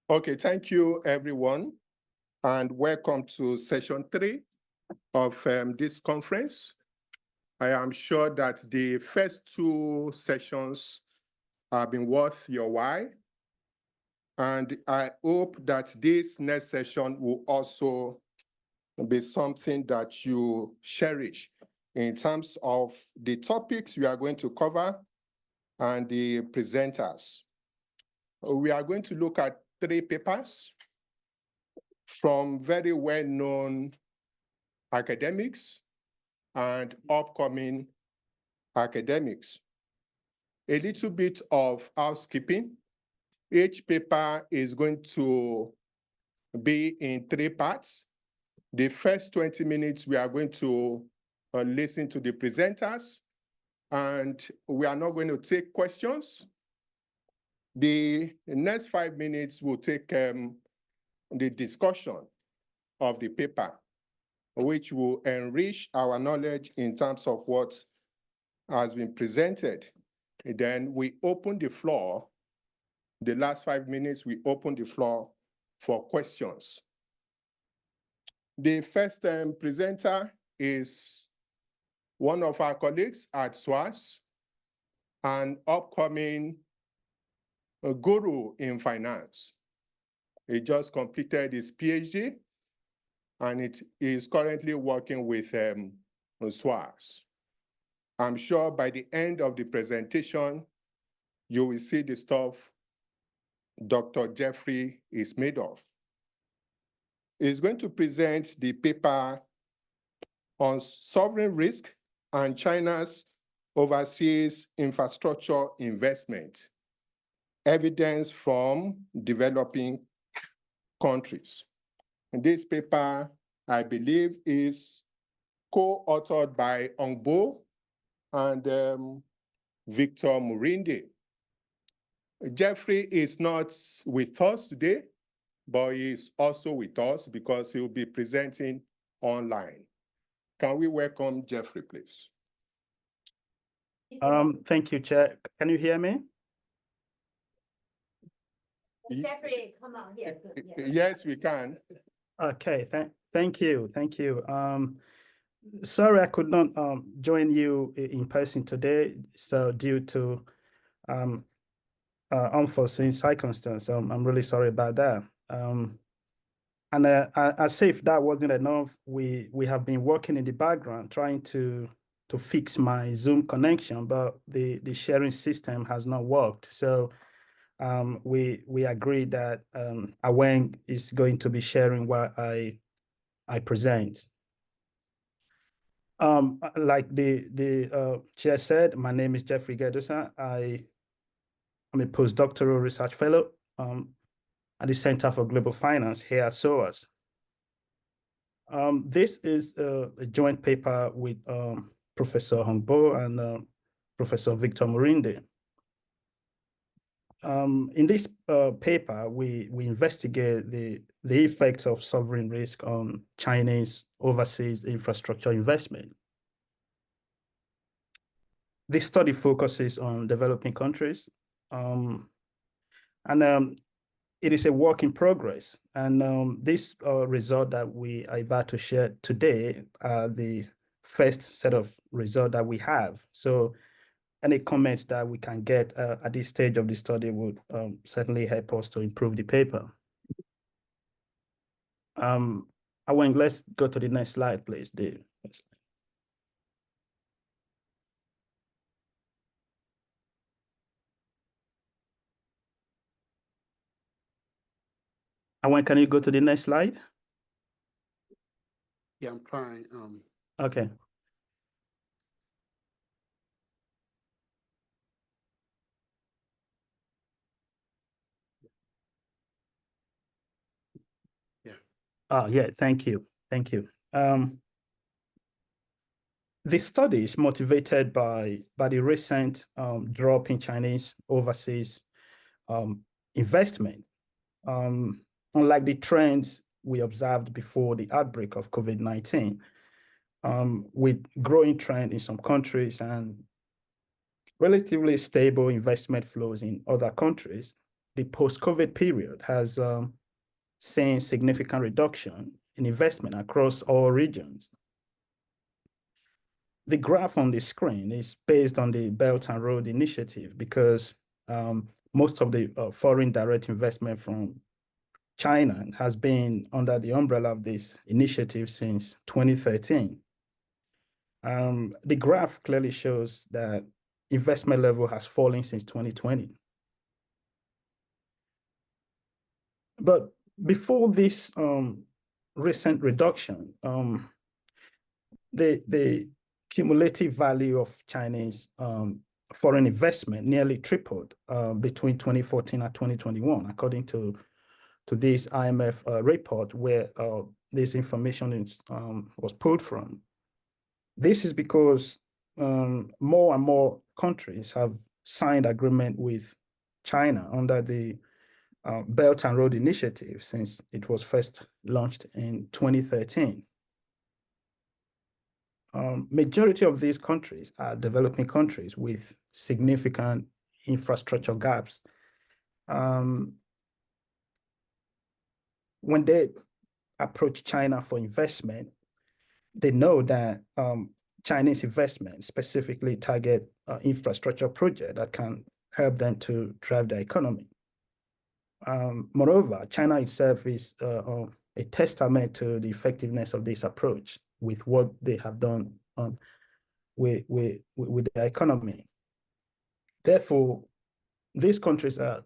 Okay, thank you, everyone, and welcome to session 3 of this conference. I am sure that the first 2 sessions have been worth your while, and I hope that this next session will also be something that you cherish in terms of the topics we are going to cover and the presenters. We are going to look at 3 papers from very well-known academics and upcoming academics. A little bit of housekeeping. Each paper is going to be in 3 parts. The first 20 minutes, we are going to listen to the presenters, and we are not going to take questions. The next 5 minutes will take the discussion of the paper, which will enrich our knowledge in terms of what has been presented. And then we open the floor. The last 5 minutes, we open the floor for questions. The first presenter is one of our colleagues at SOAS, an upcoming guru in finance. He just completed his PhD, and it is currently working with SOAS. I'm sure by the end of the presentation, you will see the stuff Dr. Jeffrey is made of. He's going to present the paper on sovereign risk and China's overseas infrastructure investment, evidence from developing countries. And this paper, I believe, is co-authored by Ongbo and Victor Murinde. Jeffrey is not with us today, but he is also with us because he will be presenting online. Can we welcome Jeffrey, please? Thank you, Chair. Can you hear me? Jeffrey, come on here. Yes, we can. Okay, thank you. Sorry, I could not join you in person today, so due to unforeseen circumstances. I'm really sorry about that. And as if that wasn't enough, we have been working in the background trying to fix my Zoom connection, but the sharing system has not worked. So we agreed that Aweng is going to be sharing what I present. Like the chair said, my name is Jeffrey Ighedosa. I'm a postdoctoral research fellow at the Center for Global Finance here at SOAS. This is a joint paper with Professor Ongbo and Professor Victor Murinde. In this paper, we investigate the effects of sovereign risk on Chinese overseas infrastructure investment. This study focuses on developing countries, and it is a work in progress. And this result that we are about to share today are the first set of results that we have. So any comments that we can get at this stage of the study would certainly help us to improve the paper. Aweng, let's go to the next slide, please, Dave. Aweng, can you go to the next slide? Yeah, I'm trying. Okay. Yeah. Yeah, thank you. The study is motivated by the recent drop in Chinese overseas investment. Unlike the trends we observed before the outbreak of COVID-19, with growing trend in some countries and relatively stable investment flows in other countries. The post-COVID period has seen significant reduction in investment across all regions. The graph on the screen is based on the Belt and Road Initiative because most of the foreign direct investment from China has been under the umbrella of this initiative since 2013. The graph clearly shows that investment level has fallen since 2020. But before this recent reduction, the cumulative value of Chinese foreign investment nearly tripled between 2014 and 2021, according to this IMF report where this information is, was pulled from. This is because more and more countries have signed agreement with China under the Belt and Road Initiative since it was first launched in 2013. Majority of these countries are developing countries with significant infrastructure gaps. When they approach China for investment, they know that Chinese investment specifically target infrastructure projects that can help them to drive their economy. Moreover, China itself is a testament to the effectiveness of this approach with what they have done with their economy. Therefore, these countries are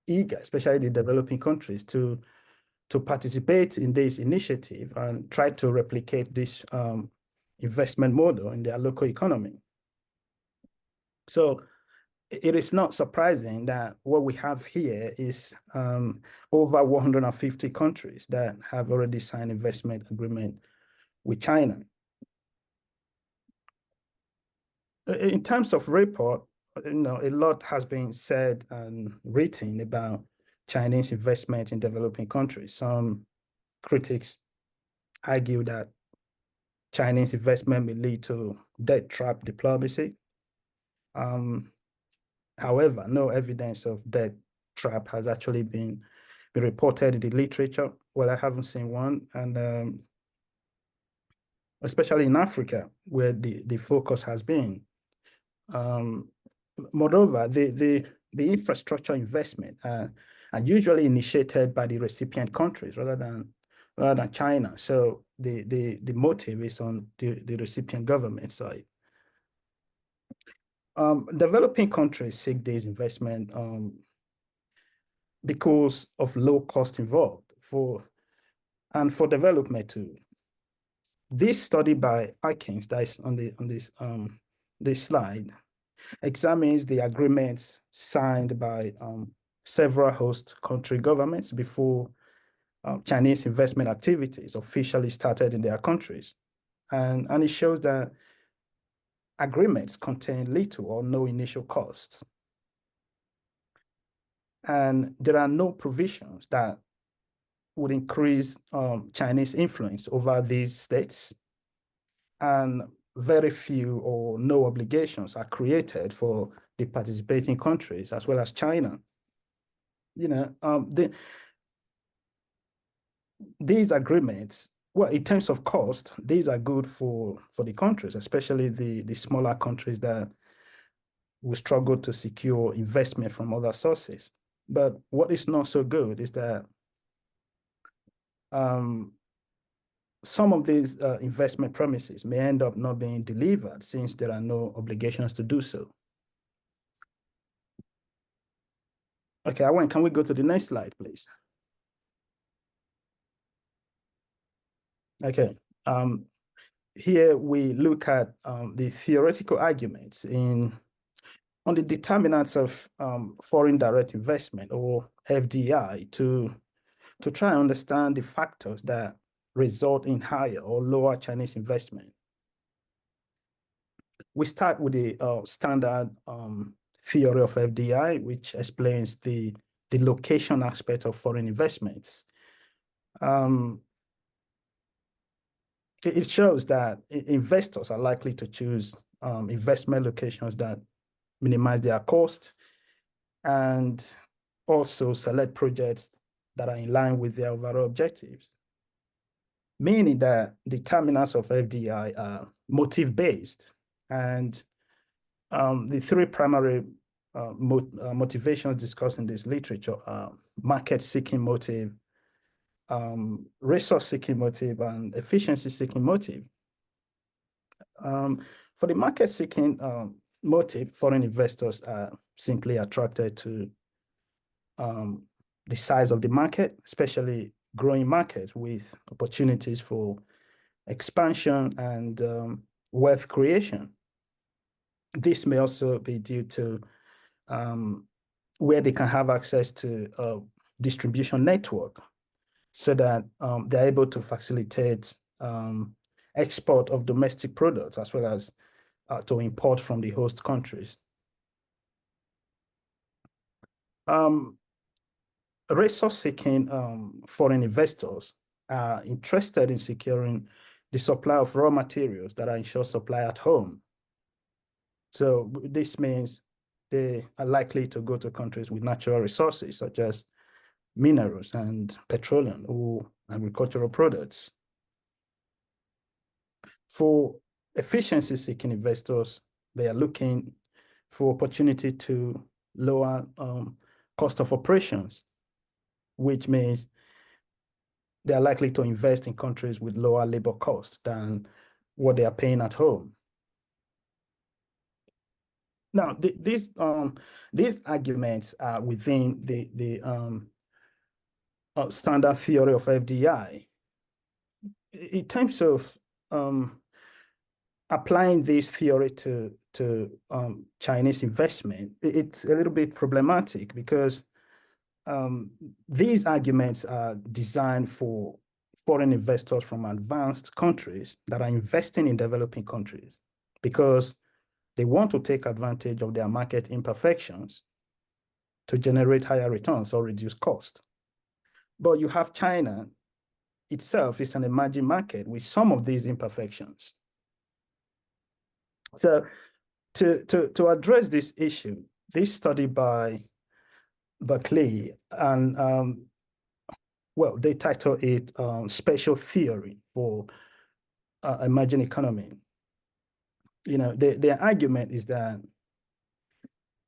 eager, especially the developing countries, to participate in this initiative and try to replicate this investment model in their local economy. So it is not surprising that what we have here is over 150 countries that have already signed investment agreement with China. In terms of report, a lot has been said and written about Chinese investment in developing countries. Some critics argue that Chinese investment may lead to debt trap diplomacy. However, no evidence of debt trap has actually been reported in the literature. Well, I haven't seen one, and especially in Africa, where the focus has been. Moreover, the infrastructure investment are usually initiated by the recipient countries rather than China. So the motive is on the recipient government side. Developing countries seek this investment because of low cost involved for development too. This study by Atkins, that is on this slide, examines the agreements signed by several host country governments before Chinese investment activities officially started in their countries. And it shows that agreements contain little or no initial cost. And there are no provisions that would increase Chinese influence over these states. And very few or no obligations are created for the participating countries as well as China. These agreements, well, in terms of cost, these are good for the countries, especially the smaller countries that will struggle to secure investment from other sources. But what is not so good is that some of these investment promises may end up not being delivered since there are no obligations to do so. Okay, can we go to the next slide, please? Okay, here we look at the theoretical arguments on the determinants of foreign direct investment, or FDI, to try and understand the factors that result in higher or lower Chinese investment. We start with the standard theory of FDI, which explains the location aspect of foreign investments. It shows that investors are likely to choose investment locations that minimize their cost and also select projects that are in line with their overall objectives, meaning that determinants of FDI are motive-based. And the three primary motivations discussed in this literature are market-seeking motive, resource-seeking motive, and efficiency-seeking motive. For the market-seeking motive, foreign investors are simply attracted to the size of the market, especially growing markets with opportunities for expansion and wealth creation. This may also be due to where they can have access to a distribution network so that they're able to facilitate export of domestic products as well as to import from the host countries. Resource-seeking foreign investors are interested in securing the supply of raw materials that are in short supply at home. So this means they are likely to go to countries with natural resources such as minerals and petroleum or agricultural products. For efficiency-seeking investors, they are looking for opportunity to lower cost of operations, which means they are likely to invest in countries with lower labor costs than what they are paying at home. Now, these arguments are within the standard theory of FDI. In terms of applying this theory to Chinese investment, it's a little bit problematic because these arguments are designed for foreign investors from advanced countries that are investing in developing countries because they want to take advantage of their market imperfections to generate higher returns or reduce cost. But you have China itself is an emerging market with some of these imperfections. So to address this issue, this study by Berkeley and well, they title it Special Theory for Emerging Economy. You know, their argument is that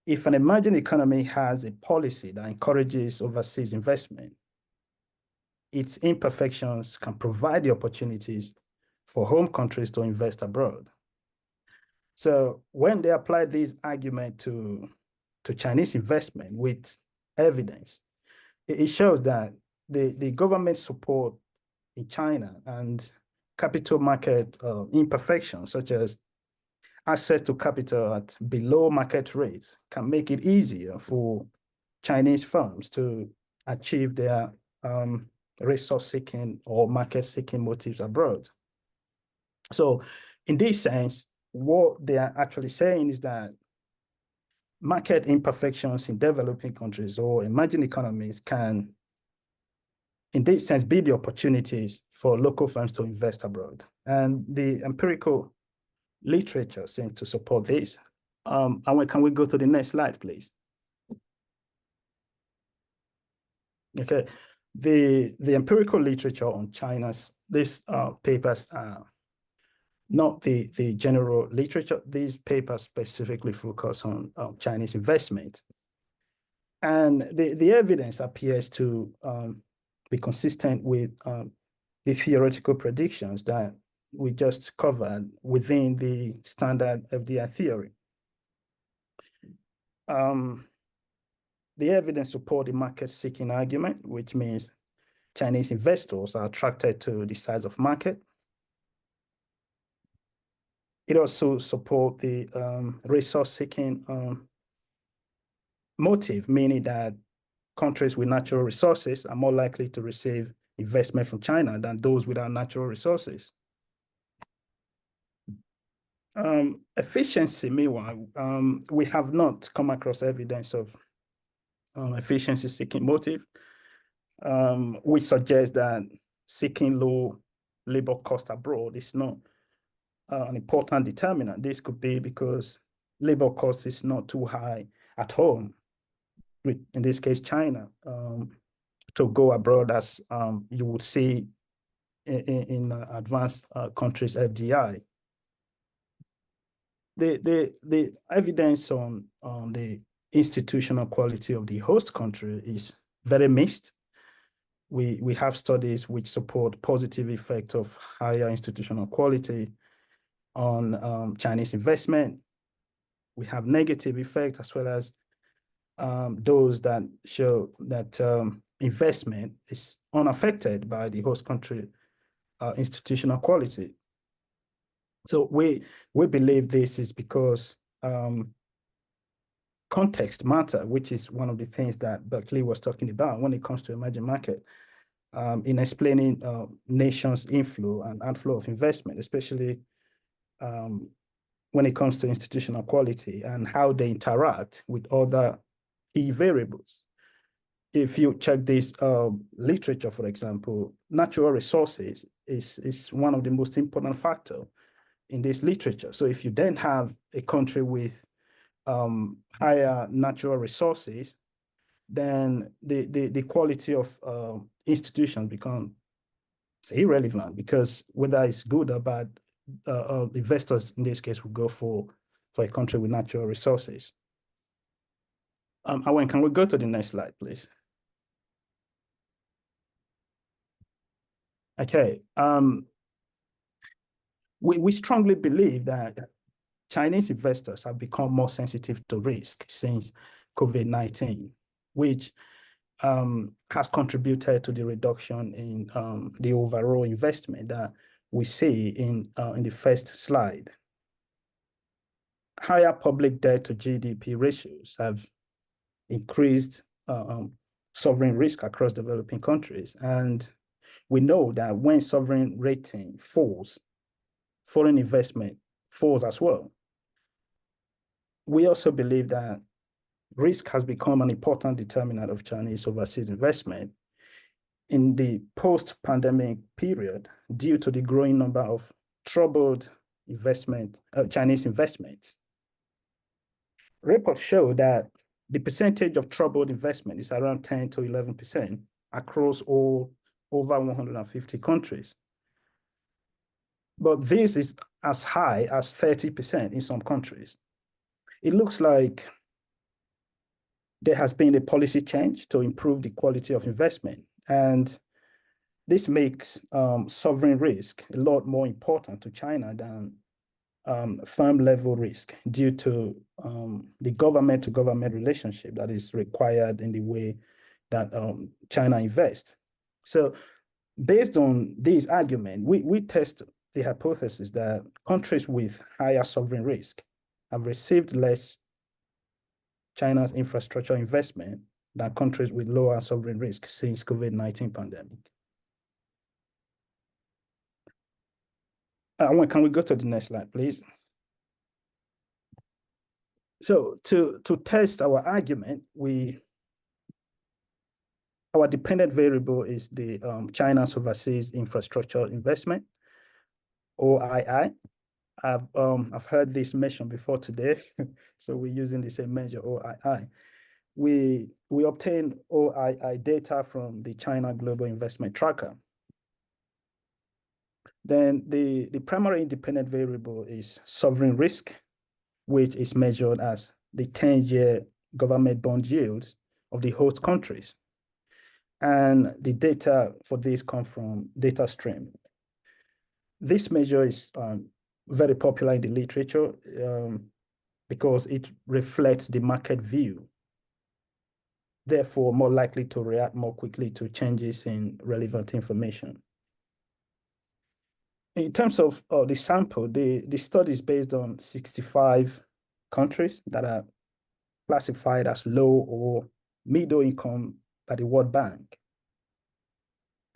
if an emerging economy has a policy that encourages overseas investment, its imperfections can provide the opportunities for home countries to invest abroad. So when they apply this argument to Chinese investment with evidence, it shows that the government support in China and capital market imperfections, such as access to capital at below market rates, can make it easier for Chinese firms to achieve their resource-seeking or market-seeking motives abroad. So in this sense, what they are actually saying is that market imperfections in developing countries or emerging economies can, in this sense, be the opportunities for local firms to invest abroad. And the empirical literature seems to support this. And can we go to the next slide, please? Okay, the empirical literature on China's, these papers are not the general literature. These papers specifically focus on Chinese investment. And the evidence appears to be consistent with the theoretical predictions that we just covered within the standard FDI theory. The evidence support the market-seeking argument, which means Chinese investors are attracted to the size of market. It also supports the resource-seeking motive, meaning that countries with natural resources are more likely to receive investment from China than those without natural resources. Efficiency, meanwhile, we have not come across evidence of efficiency-seeking motive. which suggests that seeking low labor cost abroad is not an important determinant. This could be because labor cost is not too high at home, with, in this case, China, to go abroad as you would see in advanced countries' FDI. The evidence on the institutional quality of the host country is very mixed. We have studies which support positive effect of higher institutional quality on Chinese investment. We have negative effect, as well as those that show that investment is unaffected by the host country institutional quality. So we believe this is because context matter, which is one of the things that Berkeley was talking about when it comes to emerging market, in explaining nations' inflow and outflow of investment, especially when it comes to institutional quality and how they interact with other key variables. If you check this literature, for example, natural resources is one of the most important factors in this literature. So if you then have a country with higher natural resources, then the quality of institutions becomes irrelevant, because whether it's good or bad, investors in this case will go for a country with natural resources. Owen, can we go to the next slide, please? Okay. We strongly believe that Chinese investors have become more sensitive to risk since COVID-19, which has contributed to the reduction in the overall investment that we see in the first slide. Higher public debt to GDP ratios have increased sovereign risk across developing countries. And we know that when sovereign rating falls, foreign investment falls as well. We also believe that risk has become an important determinant of Chinese overseas investment in the post-pandemic period due to the growing number of troubled Chinese investments. Reports show that the percentage of troubled investment is around 10 to 11% across all over 150 countries. But this is as high as 30% in some countries. It looks like there has been a policy change to improve the quality of investment, and this makes sovereign risk a lot more important to China than firm level risk due to the government-to-government relationship that is required in the way that China invests. So based on this argument, we test the hypothesis that countries with higher sovereign risk have received less China's infrastructure investment than countries with lower sovereign risk since COVID-19 pandemic. Can we go to the next slide, please? So to test our argument, our dependent variable is the China's overseas infrastructure investment, OII. I've heard this mentioned before today, so we're using the same measure, OII. We obtain OII data from the China Global Investment Tracker. Then the primary independent variable is sovereign risk, which is measured as the 10-year government bond yields of the host countries. And the data for this come from DataStream. This measure is very popular in the literature because it reflects the market view, therefore more likely to react more quickly to changes in relevant information. In terms of the sample, the study is based on 65 countries that are classified as low or middle income by the World Bank.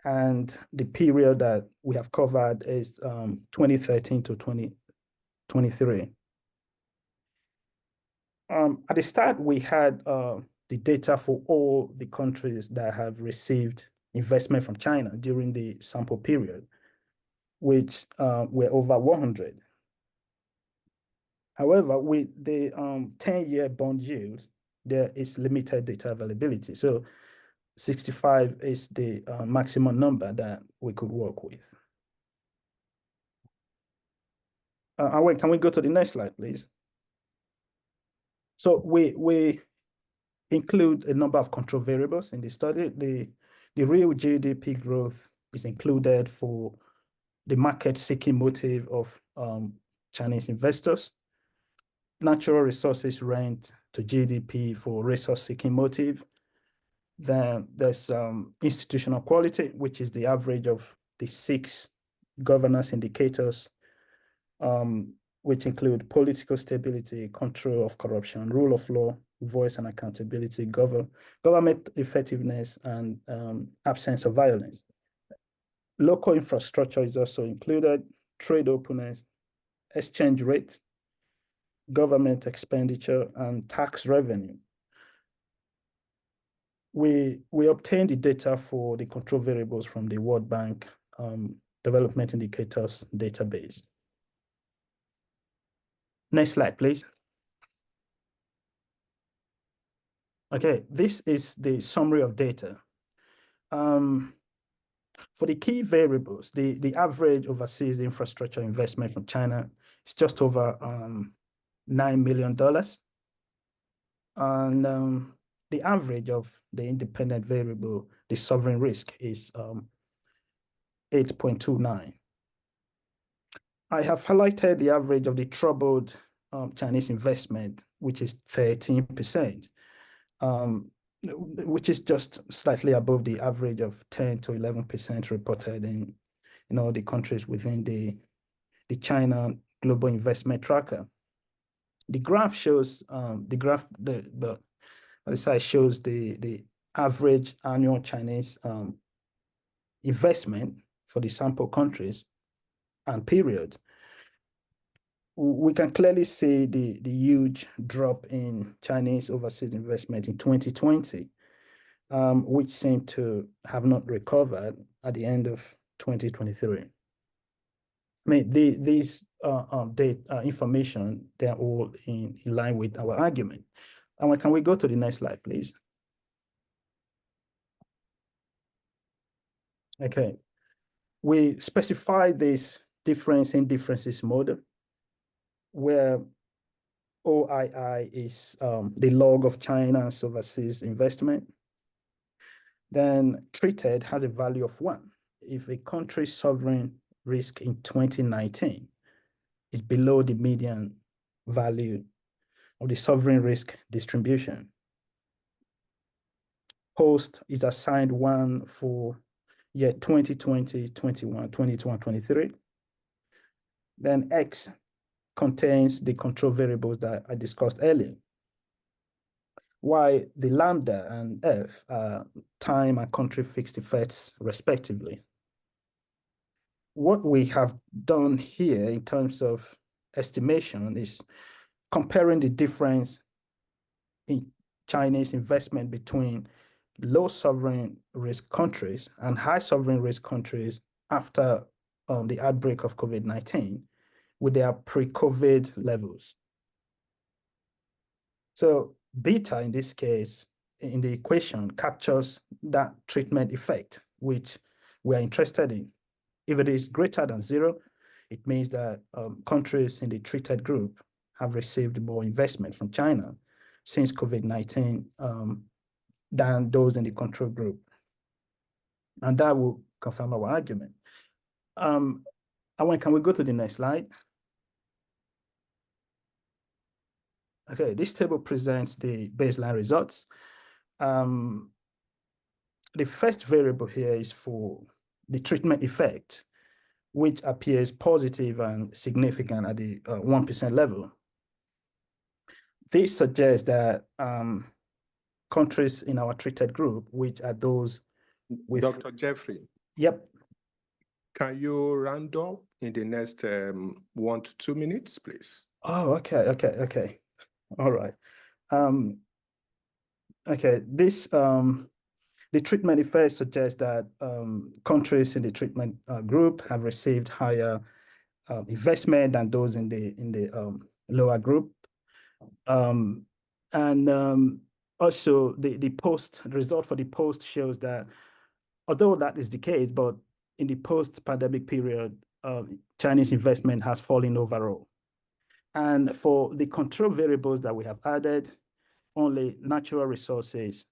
And the period that we have covered is 2013 to 2023. At the start, we had the data for all the countries that have received investment from China during the sample period, which were over 100. However, with the 10-year bond yield, there is limited data availability. So 65 is the maximum number that we could work with. Can we go to the next slide, please? So we include a number of control variables in the study. The real GDP growth is included for the market-seeking motive of Chinese investors. Natural resources rent to GDP for resource-seeking motive. Then there's institutional quality, which is the average of the 6 governance indicators, which include political stability, control of corruption, rule of law, voice and accountability, government effectiveness, and absence of violence. Local infrastructure is also included, trade openness, exchange rate, government expenditure, and tax revenue. We obtained the data for the control variables from the World Bank Development Indicators database. Next slide, please. Okay, this is the summary of data. For the key variables, the average overseas infrastructure investment from China is just over $9 million. And the average of the independent variable, the sovereign risk, is 8.29. I have highlighted the average of the troubled Chinese investment, which is 13%, which is just slightly above the average of 10 to 11% reported in all the countries within the China Global Investment Tracker. The graph shows the side shows the average annual Chinese investment for the sample countries and period. We can clearly see the huge drop in Chinese overseas investment in 2020, which seemed to have not recovered at the end of 2023. I mean, these data information, they're all in line with our argument. And can we go to the next slide, please? Okay, we specify this difference in differences model, where OII is the log of China's overseas investment. Then treated has a value of 1 if a country's sovereign risk in 2019 is below the median value of the sovereign risk distribution. Post is assigned 1 for year 2020, 21, 22, and 23. Then X contains the control variables that I discussed earlier. Y, the lambda, and F are time and country fixed effects, respectively. What we have done here in terms of estimation is comparing the difference in Chinese investment between low sovereign risk countries and high sovereign risk countries after the outbreak of COVID-19 with their pre-COVID levels. So beta, in this case, in the equation, captures that treatment effect, which we are interested in. If it is greater than 0, it means that countries in the treated group have received more investment from China since COVID-19 than those in the control group. And that will confirm our argument. And can we go to the next slide? Okay, this table presents the baseline results. The first variable here is for the treatment effect, which appears positive and significant at the 1% level. This suggests that countries in our treated group, which are those with— Dr. Jeffrey. Yep. Can you round up in the next 1 to 2 minutes, please? Oh, okay. All right. Okay, this The treatment effect suggests that countries in the treatment group have received higher investment than those in the lower group. Also, the result for the post shows that although that is the case, but in the post-pandemic period, Chinese investment has fallen overall. And for the control variables that we have added, only natural resources,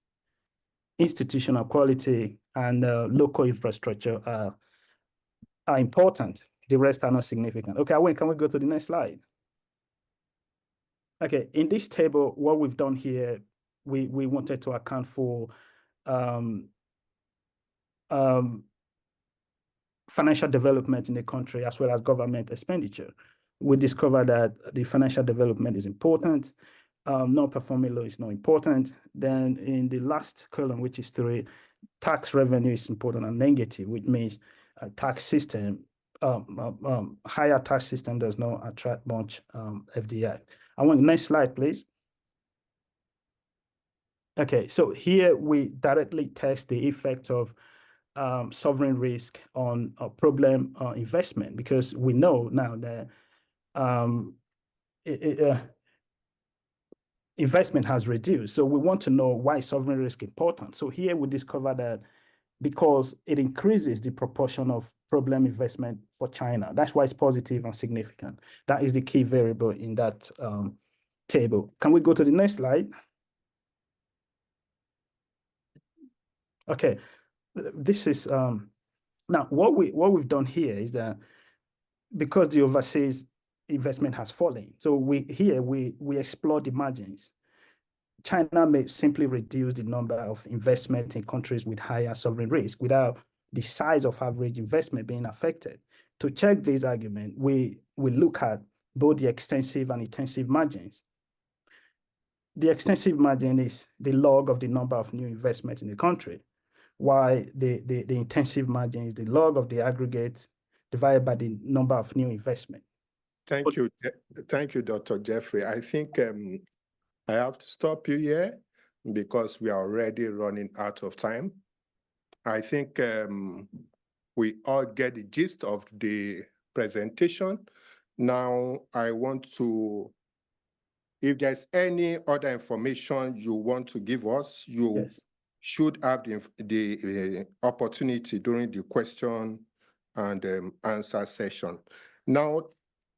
institutional quality, and local infrastructure are important. The rest are not significant. Okay, Wayne, can we go to the next slide? Okay, in this table, what we've done here, we wanted to account for financial development in the country as well as government expenditure. We discovered that the financial development is important. Non-performing loan is not important. Then in the last column, which is 3, tax revenue is important and negative, which means a tax system, higher tax system does not attract much FDI. I want the next slide, please. Okay, so here we directly test the effect of sovereign risk on problem investment, because we know now that investment has reduced. So we want to know why sovereign risk is important. So here we discover that because it increases the proportion of problem investment for China. That's why it's positive and significant. That is the key variable in that table. Can we go to the next slide? Okay, this is now what we've done here is that because the overseas investment has fallen, so we explore the margins. China may simply reduce the number of investment in countries with higher sovereign risk without the size of average investment being affected. To check this argument, we look at both the extensive and intensive margins. The extensive margin is the log of the number of new investment in the country, while the intensive margin is the log of the aggregate divided by the number of new investment. Thank you, Dr. Jeffrey. I think I have to stop you here because we are already running out of time. I think we all get the gist of the presentation. Now I want to, if there's any other information you want to give us, you should have the opportunity during the question and answer session. Now,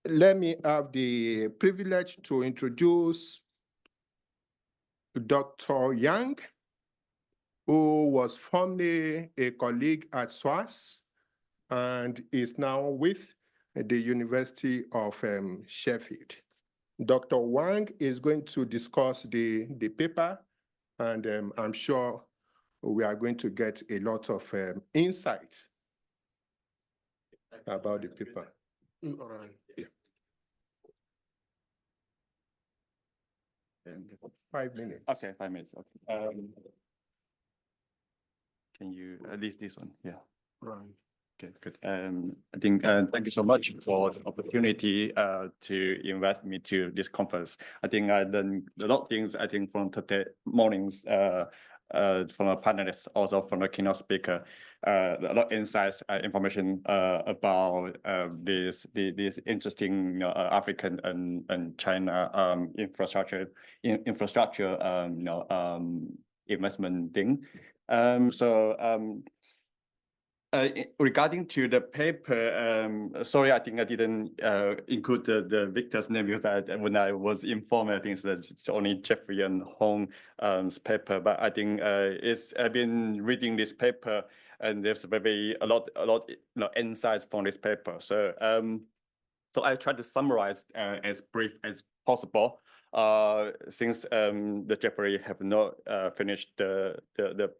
let me have the privilege to introduce Dr. Yang, who was formerly a colleague at SOAS and is now with the University of Sheffield. Dr. Wang is going to discuss the paper, and I'm sure we are going to get a lot of insight about the paper. All right. Yeah. 5 minutes. Okay, 5 minutes. Okay. Can you at least this one? Yeah. Right. Okay, good. I think thank you so much for the opportunity to invite me to this conference. I think I learned a lot of things. I think from today mornings from a panelist, also from a keynote speaker, a lot of insights, information about this interesting African and China infrastructure investment thing. Regarding to the paper, sorry, I think I didn't include the victor's name because when I was informed, I think it's only Jeffrey and Hong's paper. But I think I've been reading this paper, and there's a lot insights from this paper. So I try to summarize as brief as possible. Since the Jeffrey have not finished the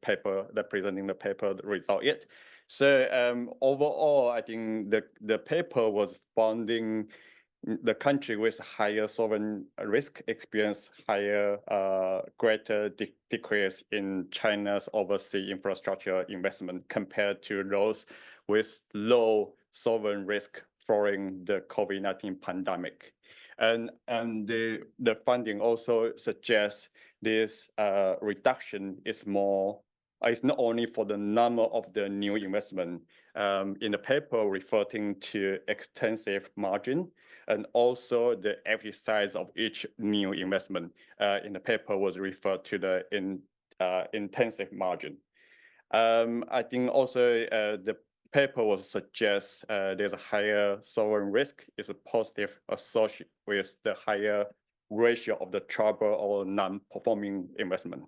paper, presenting the paper result yet. So overall, I think the paper was finding the country with higher sovereign risk experience greater decrease in China's overseas infrastructure investment compared to those with low sovereign risk following the COVID-19 pandemic. And the funding also suggests this reduction is more is not only for the number of the new investment. In the paper referring to extensive margin, and also the average size of each new investment in the paper was referred to the intensive margin. I think also the paper was suggest there's a higher sovereign risk is a positive associated with the higher ratio of the trouble or non-performing investment.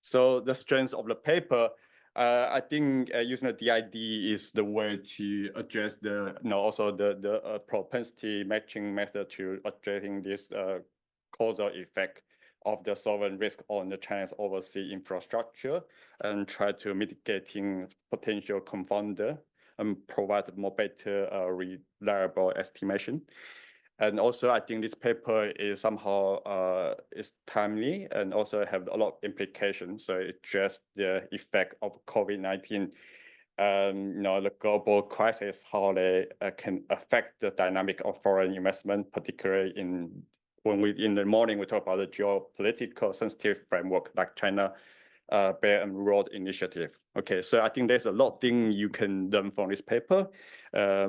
So the strength of the paper, I think using the DID is the way to address the, also the propensity matching method to addressing this causal effect of the sovereign risk on the Chinese overseas infrastructure and try to mitigating potential confounder and provide more better reliable estimation. And also, I think this paper is somehow is timely and also have a lot of implications. So it addresses the effect of COVID-19, the global crisis, how they can affect the dynamic of foreign investment, particularly in the morning we talk about the geopolitical sensitive framework like China Belt and Road Initiative. Okay, so I think there's a lot of things you can learn from this paper. I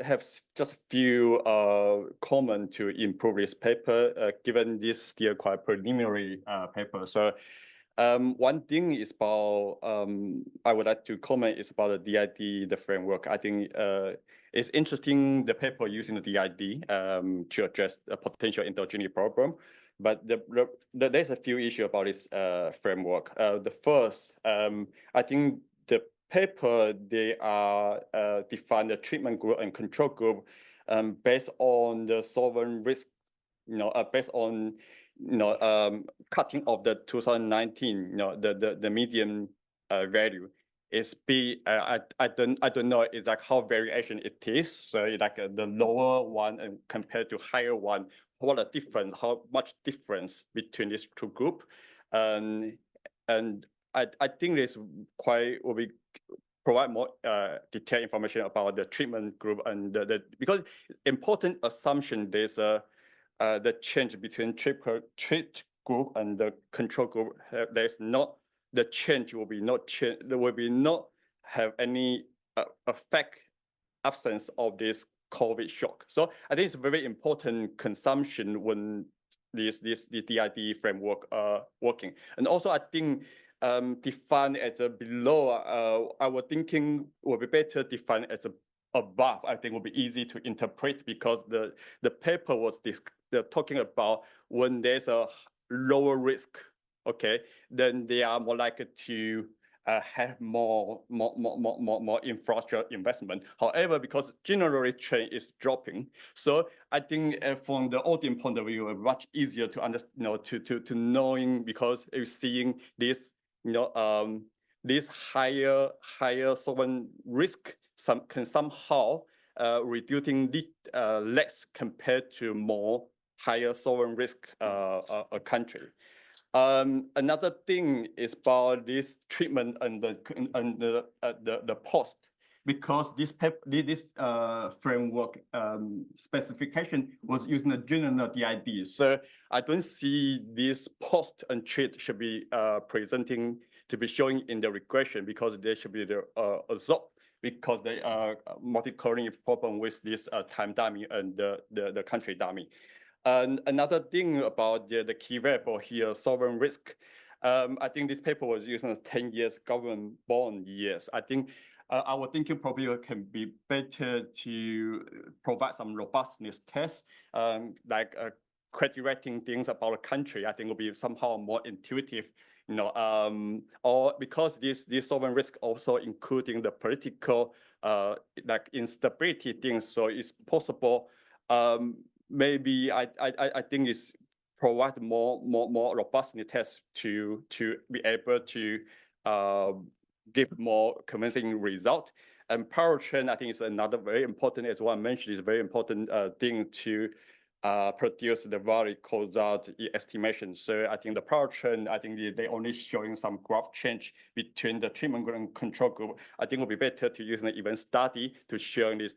have just a few comments to improve this paper, given this still quite preliminary paper. So one thing is about, I would like to comment is about the DID, the framework. I think it's interesting, the paper using the DID to address a potential endogenous problem. But there's a few issues about this framework. The first, I think the paper, they are define the treatment group and control group based on the sovereign risk, based on cutting of the 2019, the median value is I don't know it's like how variation it is. So it's like the lower one and compared to higher one, what a difference, how much difference between these two groups, and I think this will be provide more detailed information about the treatment group and because important assumption there's the change between treat group and the control group. There's not the change will be not change. There will be not have any effect absence of this COVID shock. So I think it's a very important consumption when the DID framework working. And also I think defined as a below, I was thinking would be better defined as a above. I think will be easy to interpret because the paper was talking about when there's a lower risk, okay, then they are more likely to have more infrastructure investment. However, because generally trend is dropping, so I think from the audience point of view, it's much easier to understand, to knowing because you're seeing this, this higher sovereign risk can somehow reducing less compared to more higher sovereign risk country. Another thing is about this treatment and the post, because this framework specification was using the general DID. So I don't see this post and treat should be presenting to be showing in the regression because they should be the absorb because they are multi-coloring problem with this time dummy and the country dummy. And another thing about the key variable here, sovereign risk. I think this paper was using 10 years government bond years. I think our thinking probably can be better to provide some robustness tests, like credit rating things about a country. I think will be somehow more intuitive, or because this sovereign risk also including the political like instability things. So it's possible. Maybe I think it's provide more robustness tests to be able to give more convincing result. And power trend, I think, is another very important, as one mentioned, is a very important thing to produce the value causal estimation. So I think the power trend, I think they only showing some graph change between the treatment group and control group. I think it would be better to use an event study to show this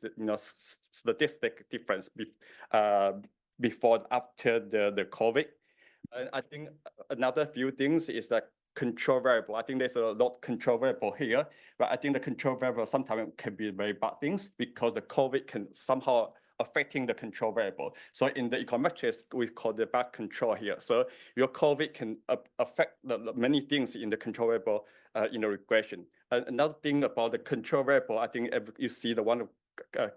statistic difference before and after the COVID. And I think another few things is that control variable. I think there's a lot of control variable here, but I think the control variable sometimes can be very bad things because the COVID can somehow affecting the control variable. So in the econometrics, we call the bad control here. So your COVID can affect many things in the control variable in the regression. Another thing about the control variable, I think if you see the one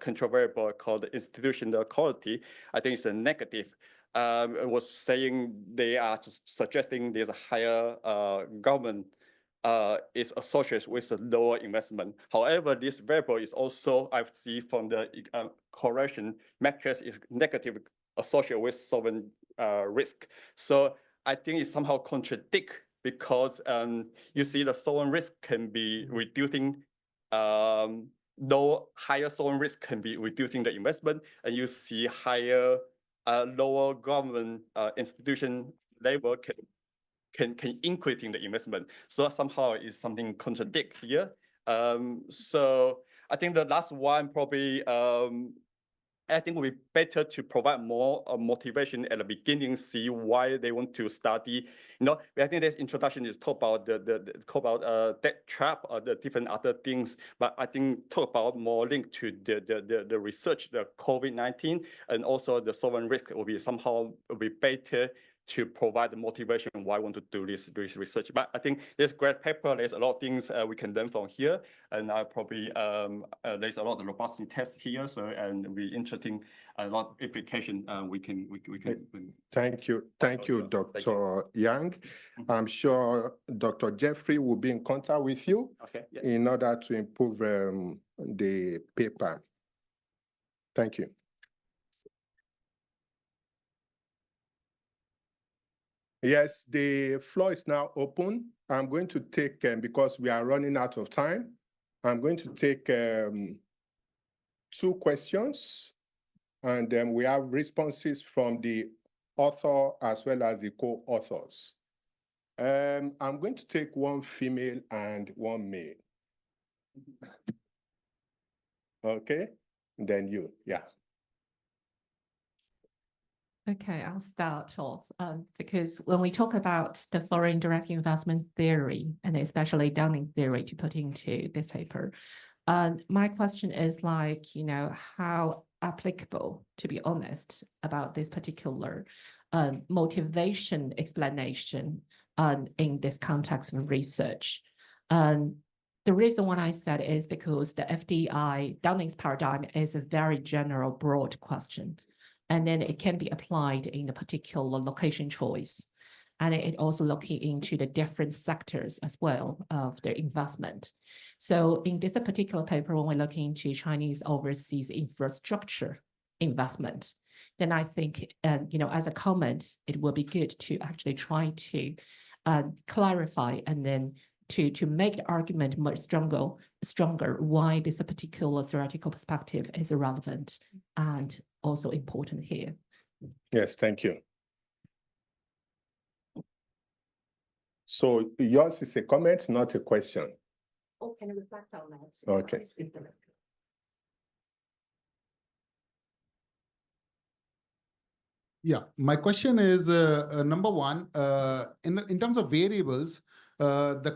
control variable called the institutional quality, I think it's a negative. It was saying they are suggesting there's a higher government is associated with a lower investment. However, this variable is also, I see from the correlation metrics, is negative associated with sovereign risk. So I think it somehow contradict because you see the sovereign risk can be reducing, no higher sovereign risk can be reducing the investment, and you see higher lower government institution level can increasing the investment. So somehow is something contradict here. So I think the last one probably I think it would be better to provide more motivation at the beginning, see why they want to study. You know, I think this introduction is talk about the debt trap or the different other things, but I think talk about more linked to the research, the COVID-19, and also the sovereign risk will be somehow will be better to provide the motivation why I want to do this research. But I think this great paper, there's a lot of things we can learn from here, and I probably there's a lot of robustity tests here, so and we interesting a lot of application we can. Thank you, Dr. Yang. I'm sure Dr. Jeffrey will be in contact with you in order to improve the paper. Thank you. Yes, the floor is now open. I'm going to take, because we are running out of time, I'm going to take 2 questions, and then we have responses from the author as well as the co-authors. I'm going to take 1 female and 1 male. Okay, and then you, yeah. Okay, I'll start off because when we talk about the foreign direct investment theory, and especially Dunning theory to put into this paper, my question is like, you know, how applicable, to be honest, about this particular motivation explanation in this context of research. The reason why I said is because the FDI Dunning's paradigm is a very general, broad question. And then it can be applied in a particular location choice. And it also looking into the different sectors as well of the investment. So in this particular paper, when we're looking into Chinese overseas infrastructure investment, then I think, you know, as a comment, it will be good to actually try to clarify and then to make the argument much stronger why this particular theoretical perspective is relevant and also important here. Yes, thank you. So yours is a comment, not a question. Oh, can I reflect on that? Okay. Yeah, my question is number 1, in terms of variables, the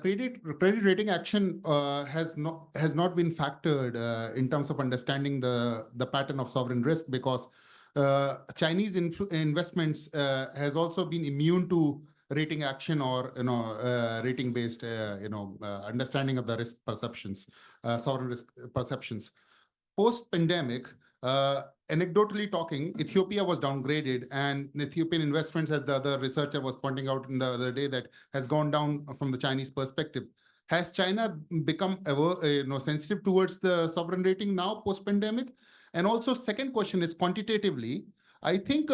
credit rating action has not been factored in terms of understanding the pattern of sovereign risk, because Chinese investments has also been immune to rating action or rating based understanding of the risk perceptions, sovereign risk perceptions. Post pandemic, anecdotally talking, Ethiopia was downgraded, and Ethiopian investments, as the other researcher was pointing out in the other day, that has gone down from the Chinese perspective. Has China become sensitive towards the sovereign rating now post pandemic? And also, second question is quantitatively. I think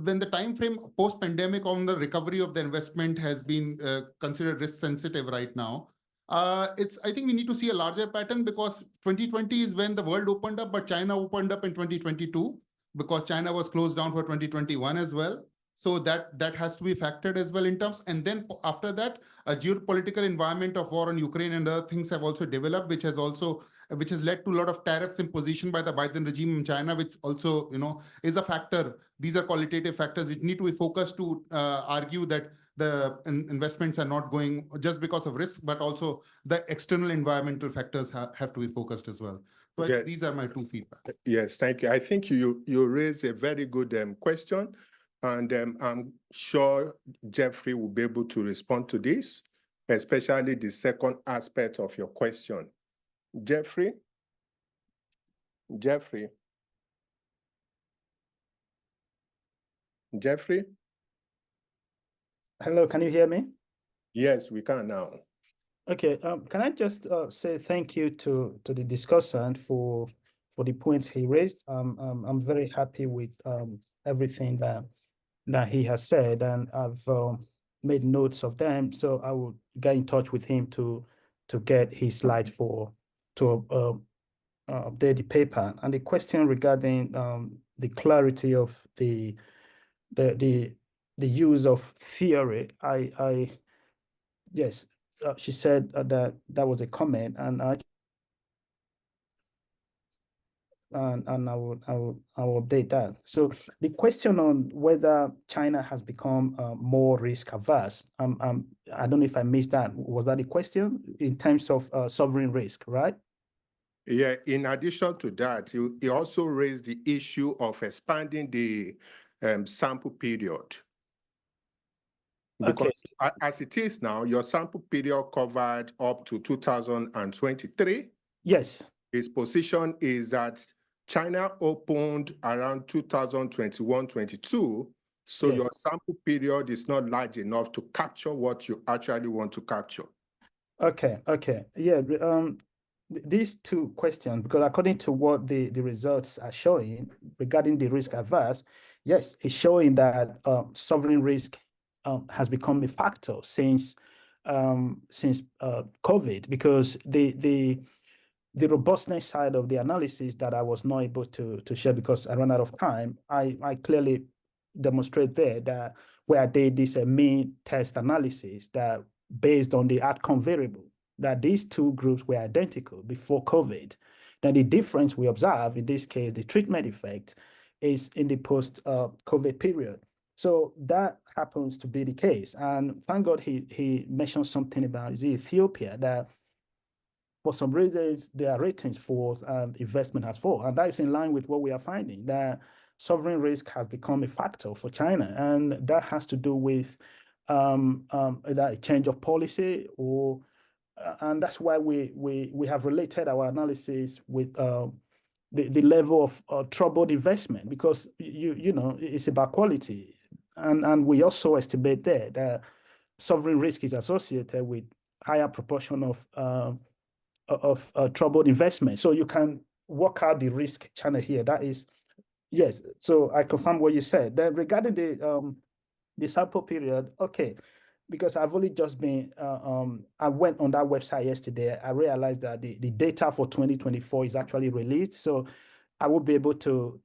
when the time frame post pandemic on the recovery of the investment has been considered risk sensitive right now. I think we need to see a larger pattern, because 2020 is when the world opened up, but China opened up in 2022 because China was closed down for 2021 as well. So that has to be factored as well in terms. And then after that, a geopolitical environment of war on Ukraine and other things have also developed, which has led to a lot of tariffs imposition by the Biden regime in China, which also, is a factor. These are qualitative factors which need to be focused to argue that the investments are not going just because of risk, but also the external environmental factors have to be focused as well. So Yeah. these are my two feedback. Yes, thank you. I think you raised a very good question, and I'm sure Jeffrey will be able to respond to this, especially the second aspect of your question. Jeffrey? Jeffrey? Jeffrey? Hello, can you hear me? Yes, we can now. Okay, can I just say thank you to the discussant for the points he raised. I'm very happy with everything that he has said, and I've made notes of them. So I will get in touch with him to get his slides to update the paper. And the question regarding the clarity of the use of theory, yes. She said that was a comment, and I will update that. So the question on whether China has become more risk averse, I don't know if I missed that. Was that the question in terms of sovereign risk, right? Yeah. In addition to that, he also raised the issue of expanding the sample period. Because as it is now, your sample period covered up to 2023. Yes. His position is that China opened around 2021-22, so Yes. your sample period is not large enough to capture what you actually want to capture. Okay. Yeah. These two questions, because according to what the results are showing regarding the risk averse, yes, it's showing that sovereign risk has become a factor since COVID, because the robustness side of the analysis that I was not able to share because I ran out of time, I clearly demonstrate there that where I did this mean test analysis that based on the outcome variable, that these two groups were identical before COVID. Then the difference we observe in this case, the treatment effect, is in the post-COVID period. So that happens to be the case. And thank God he mentioned something about Ethiopia, that for some reasons their ratings fall and investment has fallen. And that is in line with what we are finding, that sovereign risk has become a factor for China. And that has to do with that change of policy, or and that's why we have related our analysis with the level of troubled investment, because you know it's about quality. And we also estimate there that sovereign risk is associated with higher proportion of troubled investment. So you can work out the risk channel here. That is, yes. So I confirm what you said. Then regarding the sample period, okay, because I've only just been, I went on that website yesterday. I realized that the data for 2024 is actually released. So I will be able to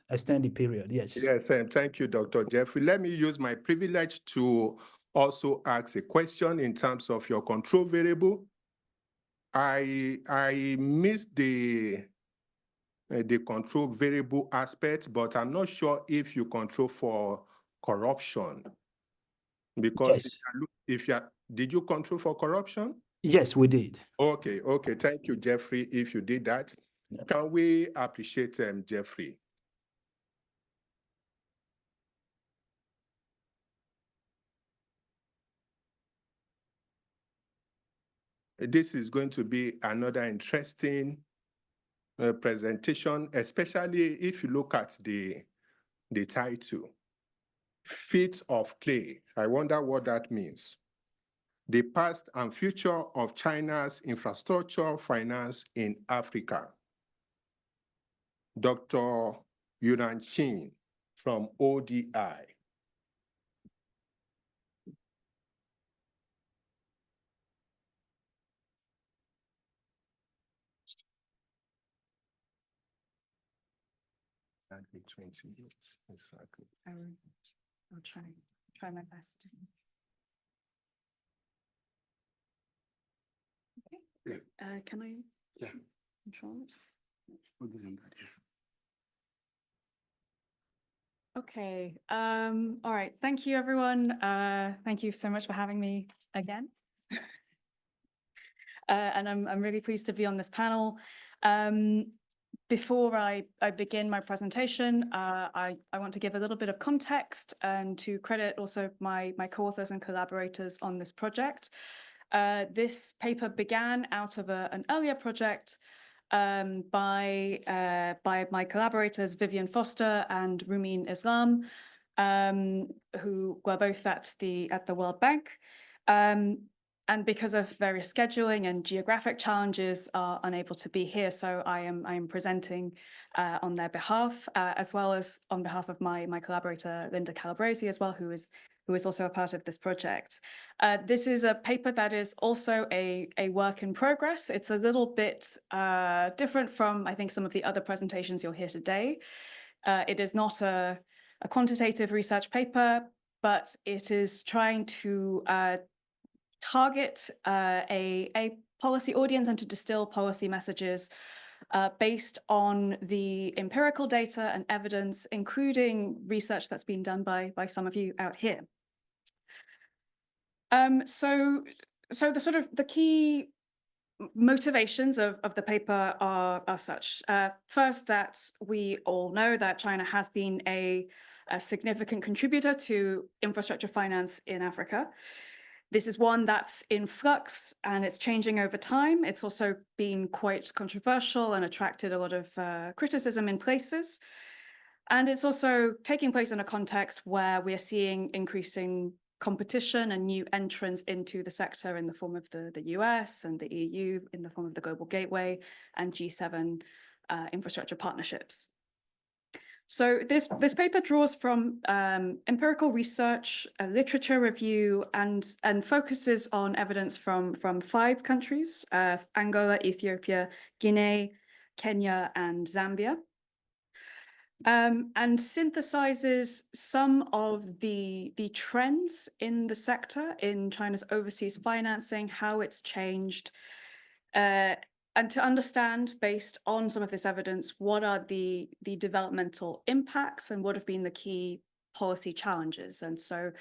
extend the period. Yes. Yes, and thank you, Dr. Jeffrey. Let me use my privilege to also ask a question in terms of your control variable. I missed the control variable aspect, but I'm not sure if you control for corruption. Because yes. Did you control for corruption? Yes, we did. Okay. Thank you, Jeffrey, if you did that. Yeah. Can we appreciate Jeffrey? This is going to be another interesting presentation, especially if you look at the title, Feet of Clay. I wonder what that means. The past and future of China's infrastructure finance in Africa. Dr. Yunnan Chen from ODI. exactly 20 minutes. Exactly. I'll try my best. Okay. Yeah. Can I? Yeah. Control it? Put this on that, yeah. Okay. All right. Thank you, everyone. Thank you so much for having me again. And I'm really pleased to be on this panel. Before I begin my presentation, I want to give a little bit of context and to credit also my co-authors and collaborators on this project. This paper began out of an earlier project by my collaborators Vivian Foster and Rumin Islam, who were both at the World Bank. And because of various scheduling and geographic challenges, are unable to be here. So I am presenting on their behalf, as well as on behalf of my collaborator Linda Calabresi as well, who is also a part of this project. This is a paper that is also a work in progress. It's a little bit different from, I think, some of the other presentations you'll hear today. It is not a quantitative research paper, but it is trying to target a policy audience and to distill policy messages based on the empirical data and evidence, including research that's been done by some of you out here. So the key motivations of the paper are such. First, that we all know that China has been a significant contributor to infrastructure finance in Africa. This is one that's in flux and it's changing over time. It's also been quite controversial and attracted a lot of criticism in places. And it's also taking place in a context where we are seeing increasing competition and new entrants into the sector in the form of the US and the EU, in the form of the Global Gateway and G7 infrastructure partnerships. So this paper draws from empirical research, literature review, and focuses on evidence from 5 countries, Angola, Ethiopia, Guinea, Kenya, and Zambia. And synthesizes some of the trends in the sector, in China's overseas financing, how it's changed, and to understand, based on some of this evidence, what are the developmental impacts and what have been the key policy challenges. And so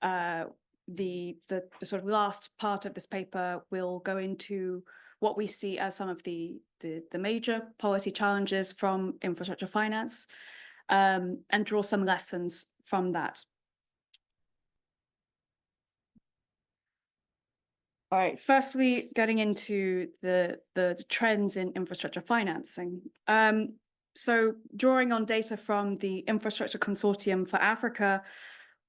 the sort of last part of this paper will go into what we see as some of the major policy challenges from infrastructure finance, and draw some lessons from that. All right, firstly, getting into the trends in infrastructure financing. So drawing on data from the Infrastructure Consortium for Africa,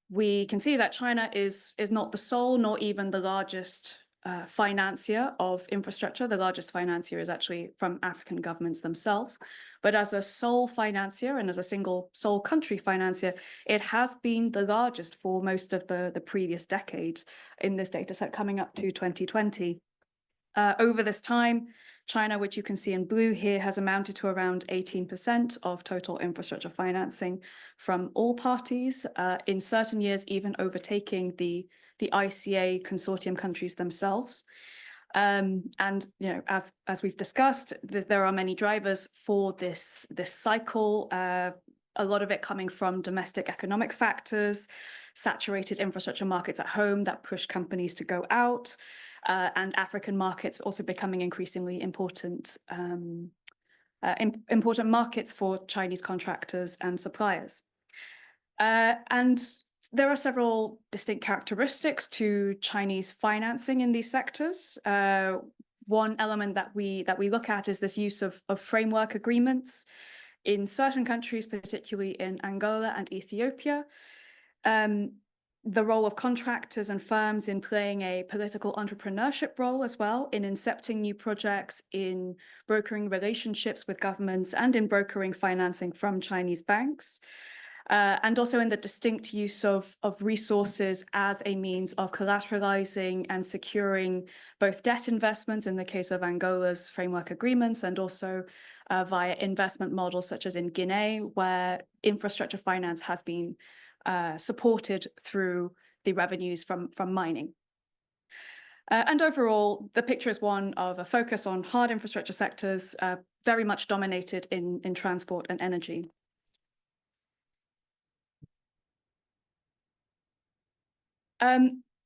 we can see that China is not the sole nor even the largest financier of infrastructure. The largest financier is actually from African governments themselves. But as a sole financier and as a single sole country financier, it has been the largest for most of the previous decade in this data set coming up to 2020. Over this time, China, which you can see in blue here, has amounted to around 18% of total infrastructure financing from all parties, in certain years even overtaking the ICA consortium countries themselves. And as we've discussed, there are many drivers for this cycle, a lot of it coming from domestic economic factors, saturated infrastructure markets at home that push companies to go out, and African markets also becoming increasingly important markets for Chinese contractors and suppliers. And there are several distinct characteristics to Chinese financing in these sectors. One element that we look at is this use of framework agreements in certain countries, particularly in Angola and Ethiopia. The role of contractors and firms in playing a political entrepreneurship role as well, in incepting new projects, in brokering relationships with governments, and in brokering financing from Chinese banks. and also in the distinct use of resources as a means of collateralizing and securing both debt investments in the case of Angola's framework agreements, and also via investment models such as in Guinea, where infrastructure finance has been supported through the revenues from mining. And overall, the picture is one of a focus on hard infrastructure sectors, very much dominated in transport and energy.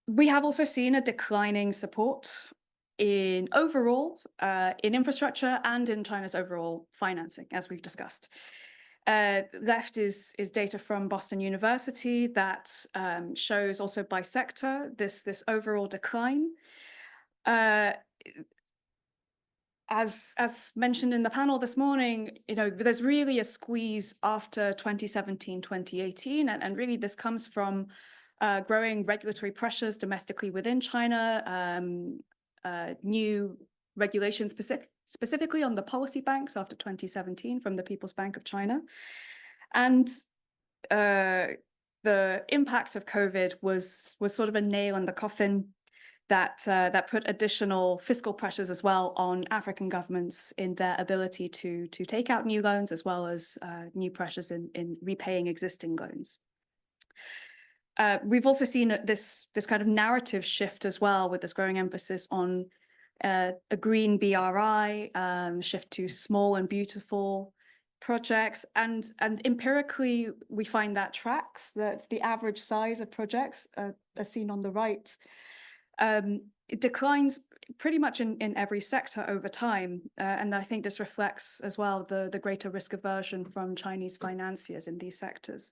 We have also seen a declining support in overall, in infrastructure and in China's overall financing, as we've discussed. Left is data from Boston University that shows also by sector this overall decline. As mentioned in the panel this morning, there's really a squeeze after 2017, 2018, and really this comes from growing regulatory pressures domestically within China, new regulations specifically on the policy banks after 2017 from the People's Bank of China. And the impact of COVID was sort of a nail in the coffin that put additional fiscal pressures as well on African governments in their ability to take out new loans, as well as new pressures in repaying existing loans. We've also seen this kind of narrative shift as well, with this growing emphasis on a green BRI, shift to small and beautiful projects, and empirically we find that tracks, that the average size of projects, as seen on the right, it declines pretty much in every sector over time, and I think this reflects as well the greater risk aversion from Chinese financiers in these sectors.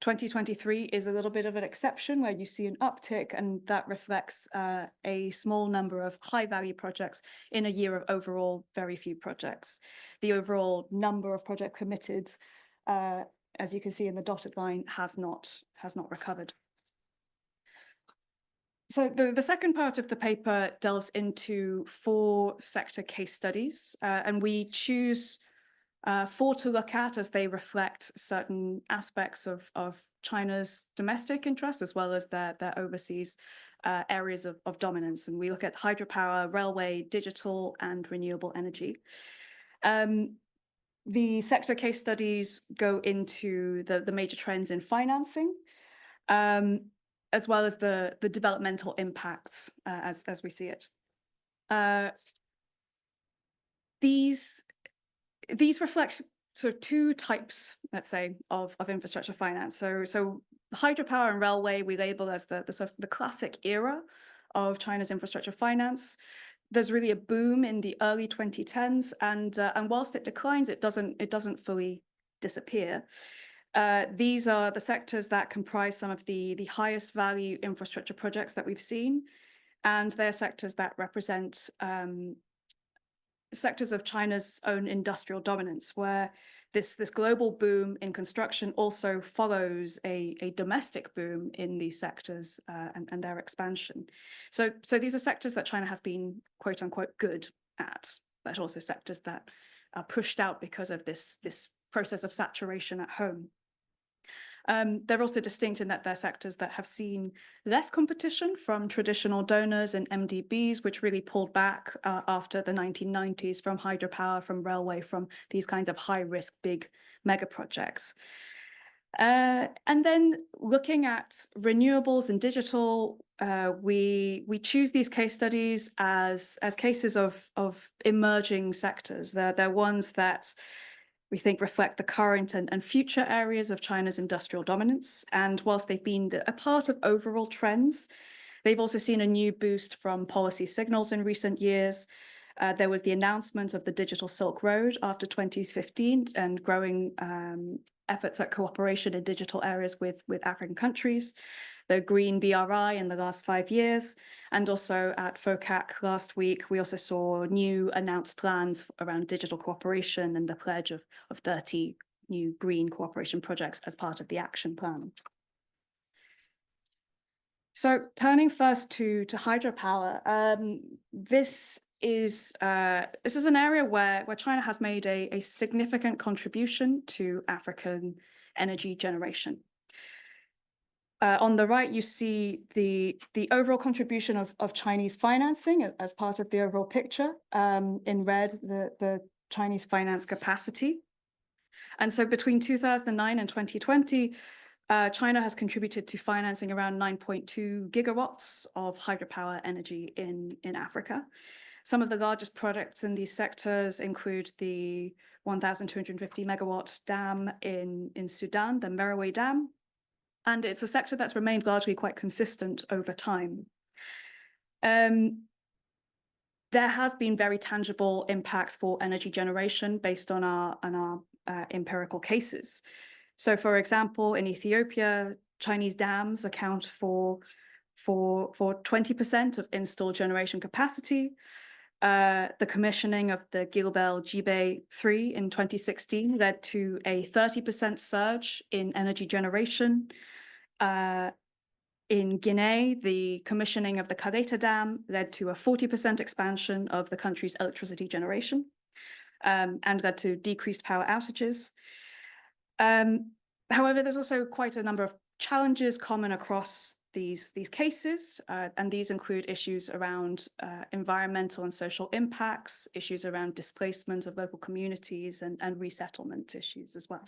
2023 is a little bit of an exception, where you see an uptick, and that reflects a small number of high-value projects in a year of overall very few projects. The overall number of projects committed, as you can see in the dotted line, has not recovered. So the second part of the paper delves into 4 sector case studies, and we choose 4 to look at as they reflect certain aspects of China's domestic interests, as well as their overseas areas of dominance. And we look at hydropower, railway, digital, and renewable energy. The sector case studies go into the major trends in financing, as well as the developmental impacts as we see it. These reflect sort of 2 types, let's say, of infrastructure finance. So hydropower and railway we label as the classic era of China's infrastructure finance. There's really a boom in the early 2010s, and whilst it declines, it doesn't fully disappear. These are the sectors that comprise some of the highest value infrastructure projects that we've seen, and they're sectors that represent sectors of China's own industrial dominance, where this global boom in construction also follows a domestic boom in these sectors and their expansion. So these are sectors that China has been quote unquote good at, but also sectors that are pushed out because of this process of saturation at home. They're also distinct in that they're sectors that have seen less competition from traditional donors and MDBs, which really pulled back after the 1990s from hydropower, from railway, from these kinds of high-risk, big mega projects. And then looking at renewables and digital, we choose these case studies as cases of emerging sectors. They're ones that we think reflect the current and future areas of China's industrial dominance. And whilst they've been a part of overall trends, they've also seen a new boost from policy signals in recent years. There was the announcement of the Digital Silk Road after 2015 and growing efforts at cooperation in digital areas with African countries. The Green BRI in the last 5 years, and also at FOCAC last week, we also saw new announced plans around digital cooperation and the pledge of 30 new green cooperation projects as part of the action plan. So turning first to hydropower, this is an area where China has made a significant contribution to African energy generation. On the right, you see the overall contribution of Chinese financing as part of the overall picture. In red, the Chinese finance capacity. And so between 2009 and 2020, China has contributed to financing around 9.2 gigawatts of hydropower energy in Africa. Some of the largest projects in these sectors include the 1,250 megawatt dam in Sudan, the Merowe Dam, and it's a sector that's remained largely quite consistent over time. There has been very tangible impacts for energy generation based on our empirical cases. So, for example, in Ethiopia, Chinese dams account for 20% of installed generation capacity. The commissioning of the Gilbel-Gibe 3 in 2016 led to a 30% surge in energy generation. In Guinea, the commissioning of the Kareta Dam led to a 40% expansion of the country's electricity generation and led to decreased power outages. However, there's also quite a number of challenges common across these cases, and these include issues around environmental and social impacts, issues around displacement of local communities, and resettlement issues as well.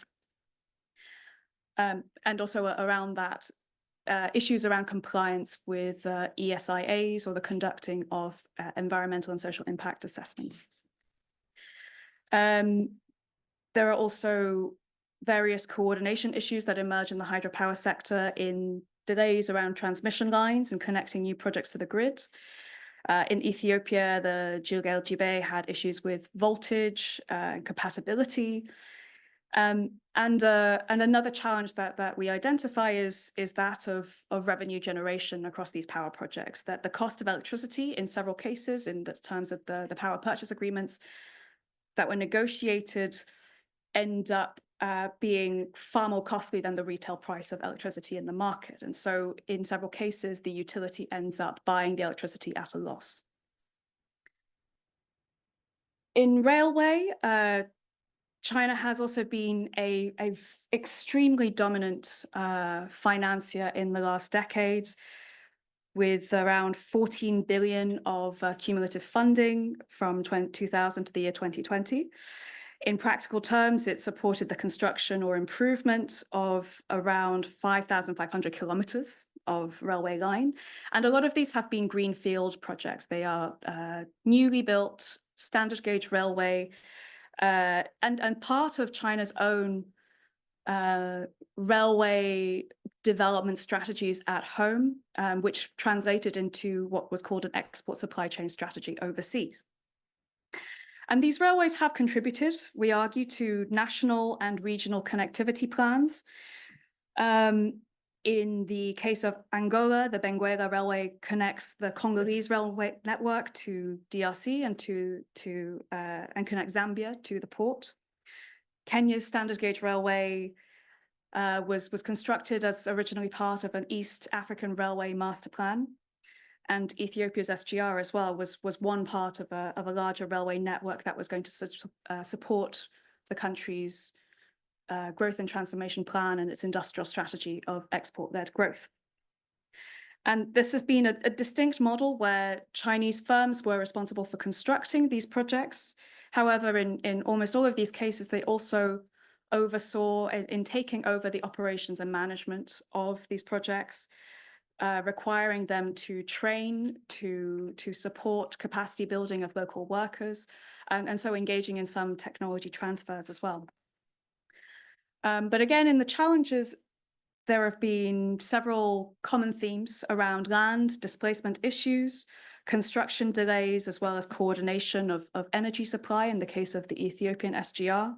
And also around that, issues around compliance with ESIAs or the conducting of environmental and social impact assessments. There are also various coordination issues that emerge in the hydropower sector in delays around transmission lines and connecting new projects to the grid. In Ethiopia, the Gilgel-Gibe had issues with voltage and compatibility. And another challenge that we identify is that of revenue generation across these power projects, that the cost of electricity in several cases in the terms of the power purchase agreements that were negotiated end up being far more costly than the retail price of electricity in the market. And so in several cases, the utility ends up buying the electricity at a loss. In railway, China has also been a extremely dominant financier in the last decade, with around 14 billion of cumulative funding from 2000 to the year 2020. In practical terms, it supported the construction or improvement of around 5,500 kilometers of railway line. And a lot of these have been greenfield projects. They are newly built standard gauge railway, and part of China's own railway development strategies at home, which translated into what was called an export supply chain strategy overseas. And these railways have contributed, we argue, to national and regional connectivity plans. In the case of Angola, the Benguela Railway connects the Congolese railway network to DRC and connects Zambia to the port. Kenya's standard gauge railway was constructed as originally part of an East African Railway Master Plan. And Ethiopia's SGR as well was one part of a larger railway network that was going to support the country's growth and transformation plan and its industrial strategy of export-led growth. And this has been a distinct model where Chinese firms were responsible for constructing these projects. However, in almost all of these cases, they also oversaw in taking over the operations and management of these projects, requiring them to train, to support capacity building of local workers, and so engaging in some technology transfers as well. But again, in the challenges, there have been several common themes around land displacement issues, construction delays, as well as coordination of energy supply in the case of the Ethiopian SGR.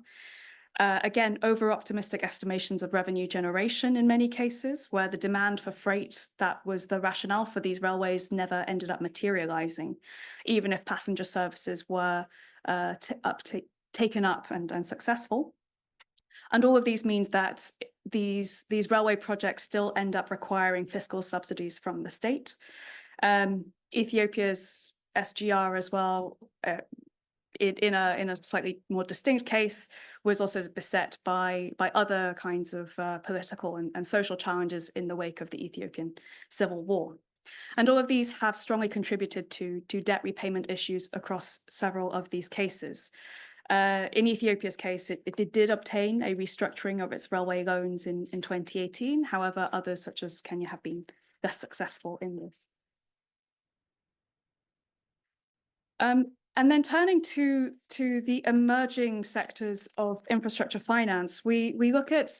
Again, over-optimistic estimations of revenue generation in many cases, where the demand for freight that was the rationale for these railways never ended up materializing, even if passenger services were taken up and successful. And all of these means that these railway projects still end up requiring fiscal subsidies from the state. Ethiopia's SGR as well in a slightly more distinct case, was also beset by other kinds of political and social challenges in the wake of the Ethiopian civil war. And all of these have strongly contributed to debt repayment issues across several of these cases. In Ethiopia's case, it did obtain a restructuring of its railway loans in 2018. However, others such as Kenya have been less successful in this. And then turning to the emerging sectors of infrastructure finance, we look at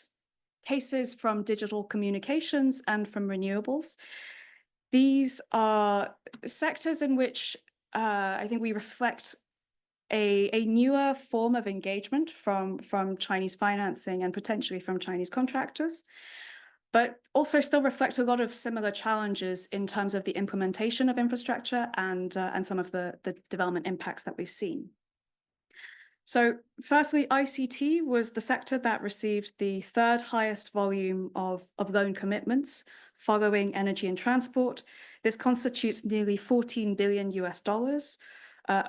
cases from digital communications and from renewables. These are sectors in which I think we reflect a newer form of engagement from Chinese financing and potentially from Chinese contractors, but also still reflect a lot of similar challenges in terms of the implementation of infrastructure and some of the development impacts that we've seen. So firstly, ICT was the sector that received the third highest volume of loan commitments following energy and transport. This constitutes nearly $14 billion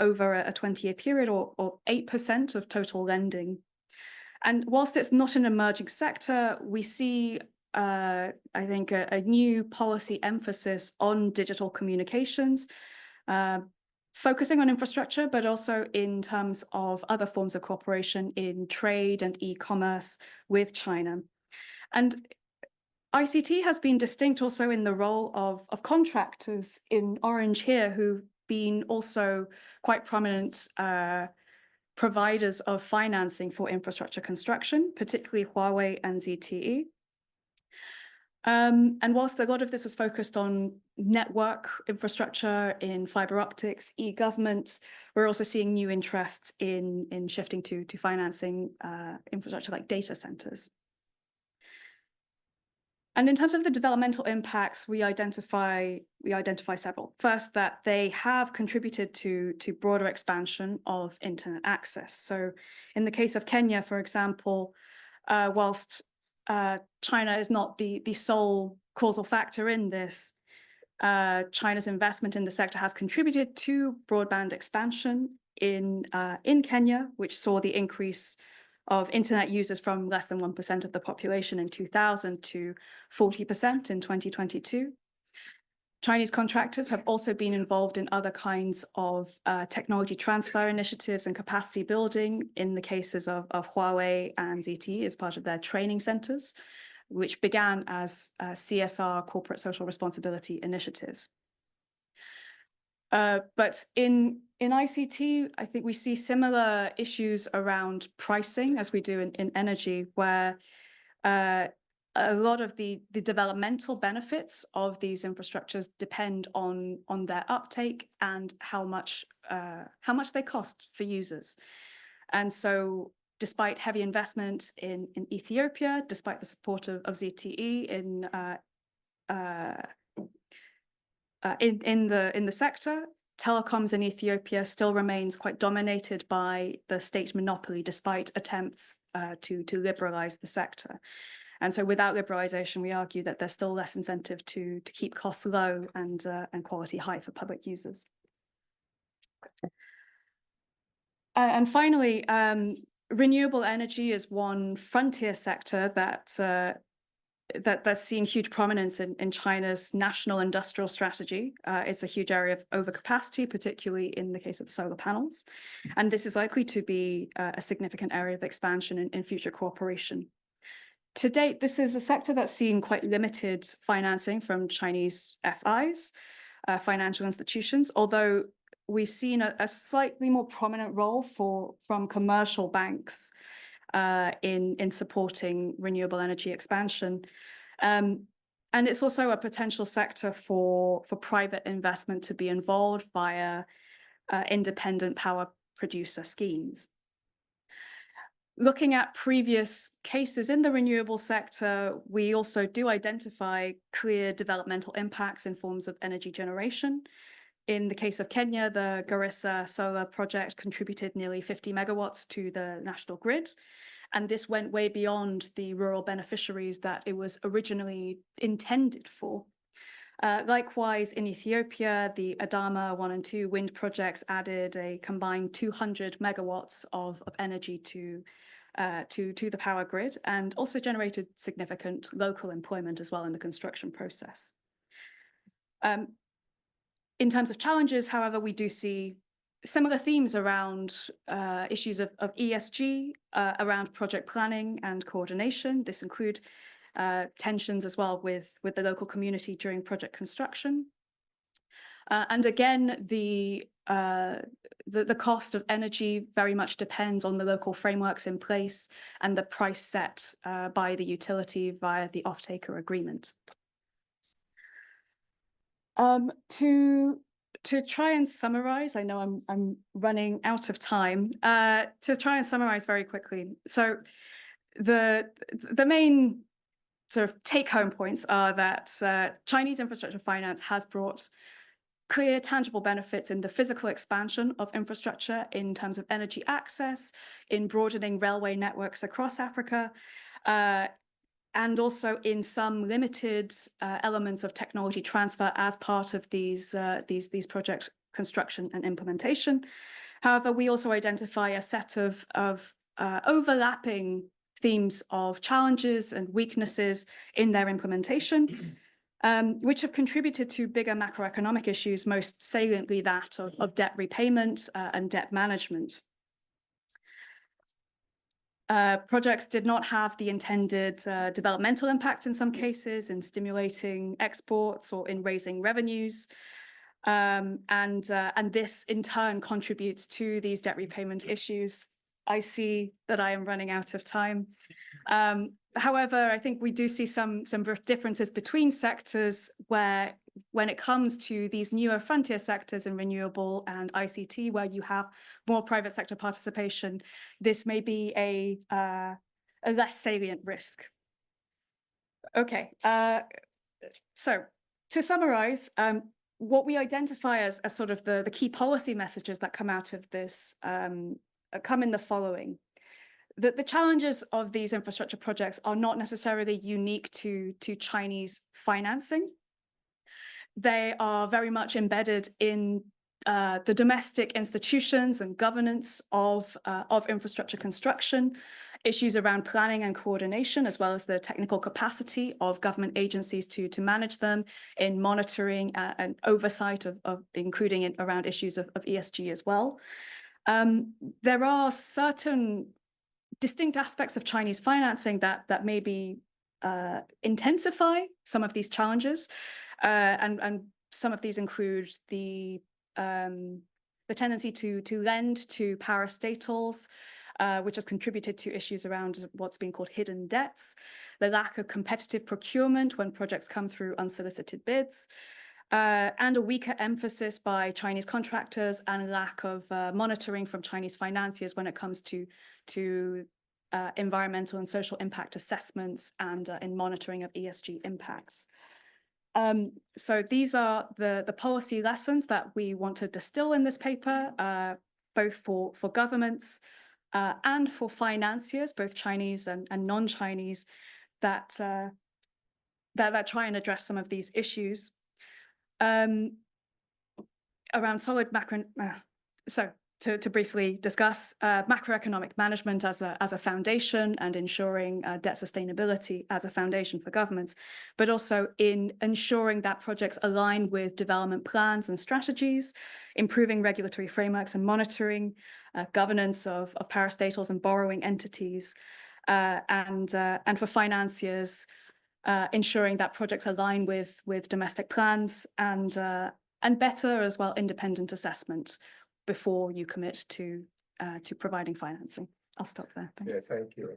over a 20-year period, or 8% of total lending. And whilst it's not an emerging sector, we see I think a new policy emphasis on digital communications, focusing on infrastructure, but also in terms of other forms of cooperation in trade and e-commerce with China. And ICT has been distinct also in the role of contractors in orange here, who've been also quite prominent providers of financing for infrastructure construction, particularly Huawei and ZTE. And whilst a lot of this is focused on network infrastructure in fiber optics, e-government, we're also seeing new interests in shifting to financing infrastructure like data centers. And in terms of the developmental impacts, we identify several. First, that they have contributed to broader expansion of internet access. So in the case of Kenya, for example, whilst China is not the sole causal factor in this, China's investment in the sector has contributed to broadband expansion in Kenya, which saw the increase of internet users from less than 1% of the population in 2000 to 40% in 2022. Chinese contractors have also been involved in other kinds of technology transfer initiatives and capacity building in the cases of Huawei and ZTE as part of their training centers, which began as CSR, corporate social responsibility initiatives. But in ICT, I think we see similar issues around pricing as we do in energy, where a lot of the developmental benefits of these infrastructures depend on their uptake and how much they cost for users. And so despite heavy investment in Ethiopia, despite the support of ZTE in the sector, telecoms in Ethiopia still remains quite dominated by the state monopoly, despite attempts to liberalize the sector. And so without liberalization, we argue that there's still less incentive to keep costs low and quality high for public users. And finally, renewable energy is one frontier sector that's seeing huge prominence in China's national industrial strategy. It's a huge area of overcapacity, particularly in the case of solar panels. And this is likely to be a significant area of expansion in future cooperation. To date, this is a sector that's seen quite limited financing from Chinese FIs, financial institutions, although we've seen a slightly more prominent role from commercial banks in supporting renewable energy expansion. And it's also a potential sector for private investment to be involved via independent power producer schemes. Looking at previous cases in the renewable sector, we also do identify clear developmental impacts in forms of energy generation. In the case of Kenya, the Garissa solar project contributed nearly 50 megawatts to the national grid. And this went way beyond the rural beneficiaries that it was originally intended for. Likewise, in Ethiopia, the Adama 1 and 2 wind projects added a combined 200 megawatts of energy to the power grid, and also generated significant local employment as well in the construction process. In terms of challenges, however, we do see similar themes around issues of ESG, around project planning and coordination. This include tensions as well with the local community during project construction. And again, the cost of energy very much depends on the local frameworks in place and the price set by the utility via the off-taker agreement. To try and summarize, I know I'm running out of time, to try and summarize very quickly. So the main sort of take-home points are that Chinese infrastructure finance has brought clear, tangible benefits in the physical expansion of infrastructure in terms of energy access, in broadening railway networks across Africa, and also in some limited elements of technology transfer as part of these project construction and implementation. However, we also identify a set of overlapping themes of challenges and weaknesses in their implementation, which have contributed to bigger macroeconomic issues, most saliently that of debt repayment and debt management. Projects did not have the intended developmental impact in some cases in stimulating exports or in raising revenues. And this in turn contributes to these debt repayment issues. I see that I am running out of time. However, I think we do see some differences between sectors where, when it comes to these newer frontier sectors in renewable and ICT, where you have more private sector participation, this may be a less salient risk. Okay, so to summarize, what we identify as sort of the key policy messages that come out of this come in the following. The challenges of these infrastructure projects are not necessarily unique to Chinese financing. They are very much embedded in the domestic institutions and governance of infrastructure construction, issues around planning and coordination, as well as the technical capacity of government agencies to manage them, in monitoring and oversight of including around issues of ESG as well. There are certain distinct aspects of Chinese financing that maybe intensify some of these challenges, and some of these include the tendency to lend to parastatals, which has contributed to issues around what's being called hidden debts, the lack of competitive procurement when projects come through unsolicited bids, and a weaker emphasis by Chinese contractors and lack of monitoring from Chinese financiers when it comes to environmental and social impact assessments and in monitoring of ESG impacts. So these are the policy lessons that we want to distill in this paper, both for governments and for financiers, both Chinese and non-Chinese, that try and address some of these issues. Around solid macro, so to briefly discuss macroeconomic management as a foundation and ensuring debt sustainability as a foundation for governments, but also in ensuring that projects align with development plans and strategies, improving regulatory frameworks and monitoring, governance of parastatals and borrowing entities, and for financiers, ensuring that projects align with domestic plans and better as well independent assessment before you commit to providing financing. I'll stop there. Thanks. Yeah, thank you.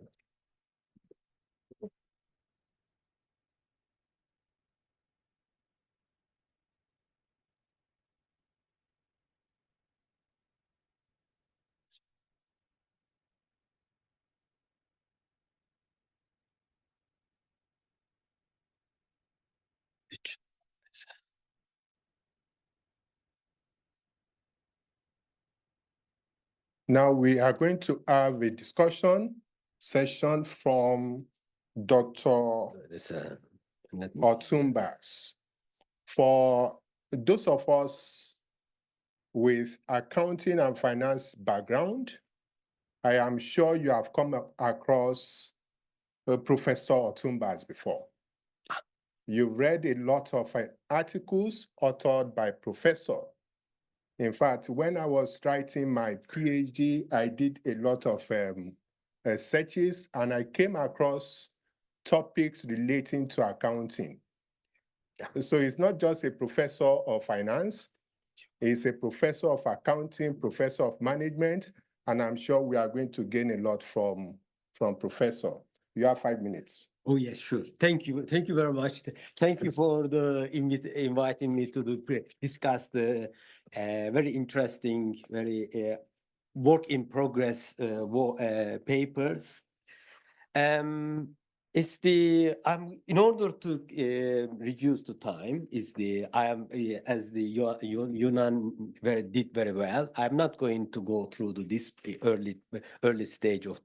Now we are going to have a discussion session from Dr. Altunbas For those of us with accounting and finance background, I am sure you have come across Professor Altunbas before. You've read a lot of articles authored by Professor. In fact, when I was writing my PhD, I did a lot of searches, and I came across topics relating to accounting. So it's not just a professor of finance, it's a professor of accounting, professor of management, and I'm sure we are going to gain a lot from Professor. You have 5 minutes. Oh, yes, sure. Thank you. Thank you very much. Thank you for the inviting me to discuss the very interesting, very work in progress papers. It's the in order to reduce the time is the I am as the Yunnan did very well. I'm not going to go through this early stage of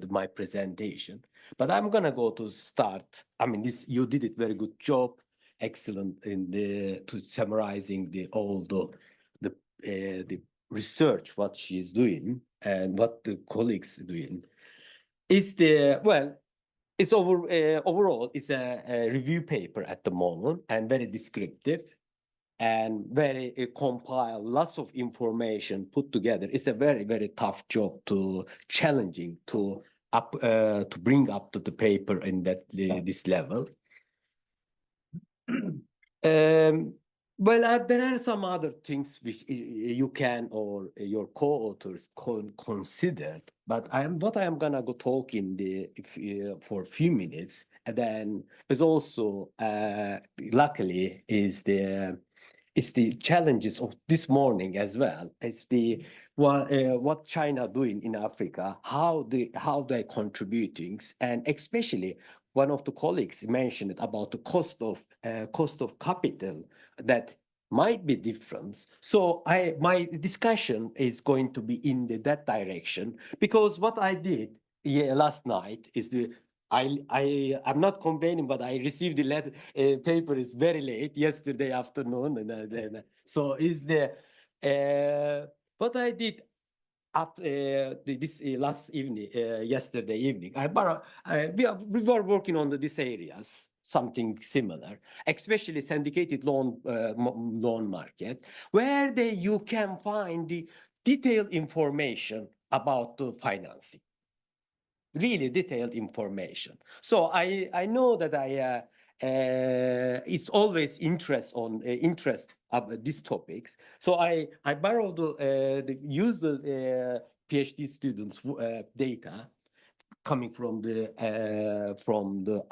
my presentation, but I'm gonna go to start. I mean, you did it very good job, excellent in to summarizing all the research what she's doing and what the colleagues are doing. Is the well. It's overall, it's a review paper at the moment and very descriptive and very compile lots of information put together. It's a very, very tough job challenging to bring up to the paper in this level. Well, there are some other things which you can or your co-authors consider, but what I am gonna go talk in for a few minutes, and then is also luckily is the challenges of this morning as well. It's what China doing in Africa, how they're contributing, and especially one of the colleagues mentioned about the cost of capital that might be different. So my discussion is going to be in that direction, because what I did last night is I'm not complaining, but I received the letter paper is very late yesterday afternoon, and so is what I did after this last evening, yesterday evening. We were working on these areas, something similar, especially syndicated loan market, where you can find the detailed information about the financing. Really detailed information. So I know that it's always interest of these topics. So I borrowed use the PhD students' data coming from the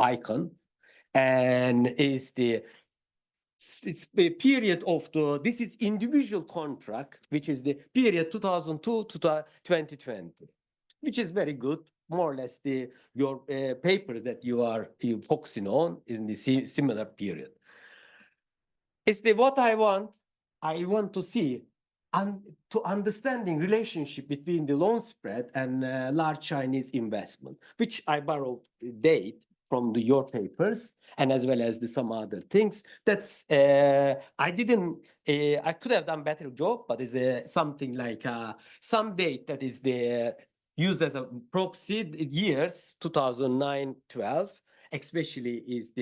icon, and it's the period of this is individual contract, which is the period 2002 to 2020, which is very good. More or less your papers that you focusing on in the similar period. It's what I want to see and to understanding relationship between the loan spread and large Chinese investment, which I borrowed date from your papers, and as well as some other things. That's I could have done better job, but it's something like some date that is used as a proxy years 2009-12, especially is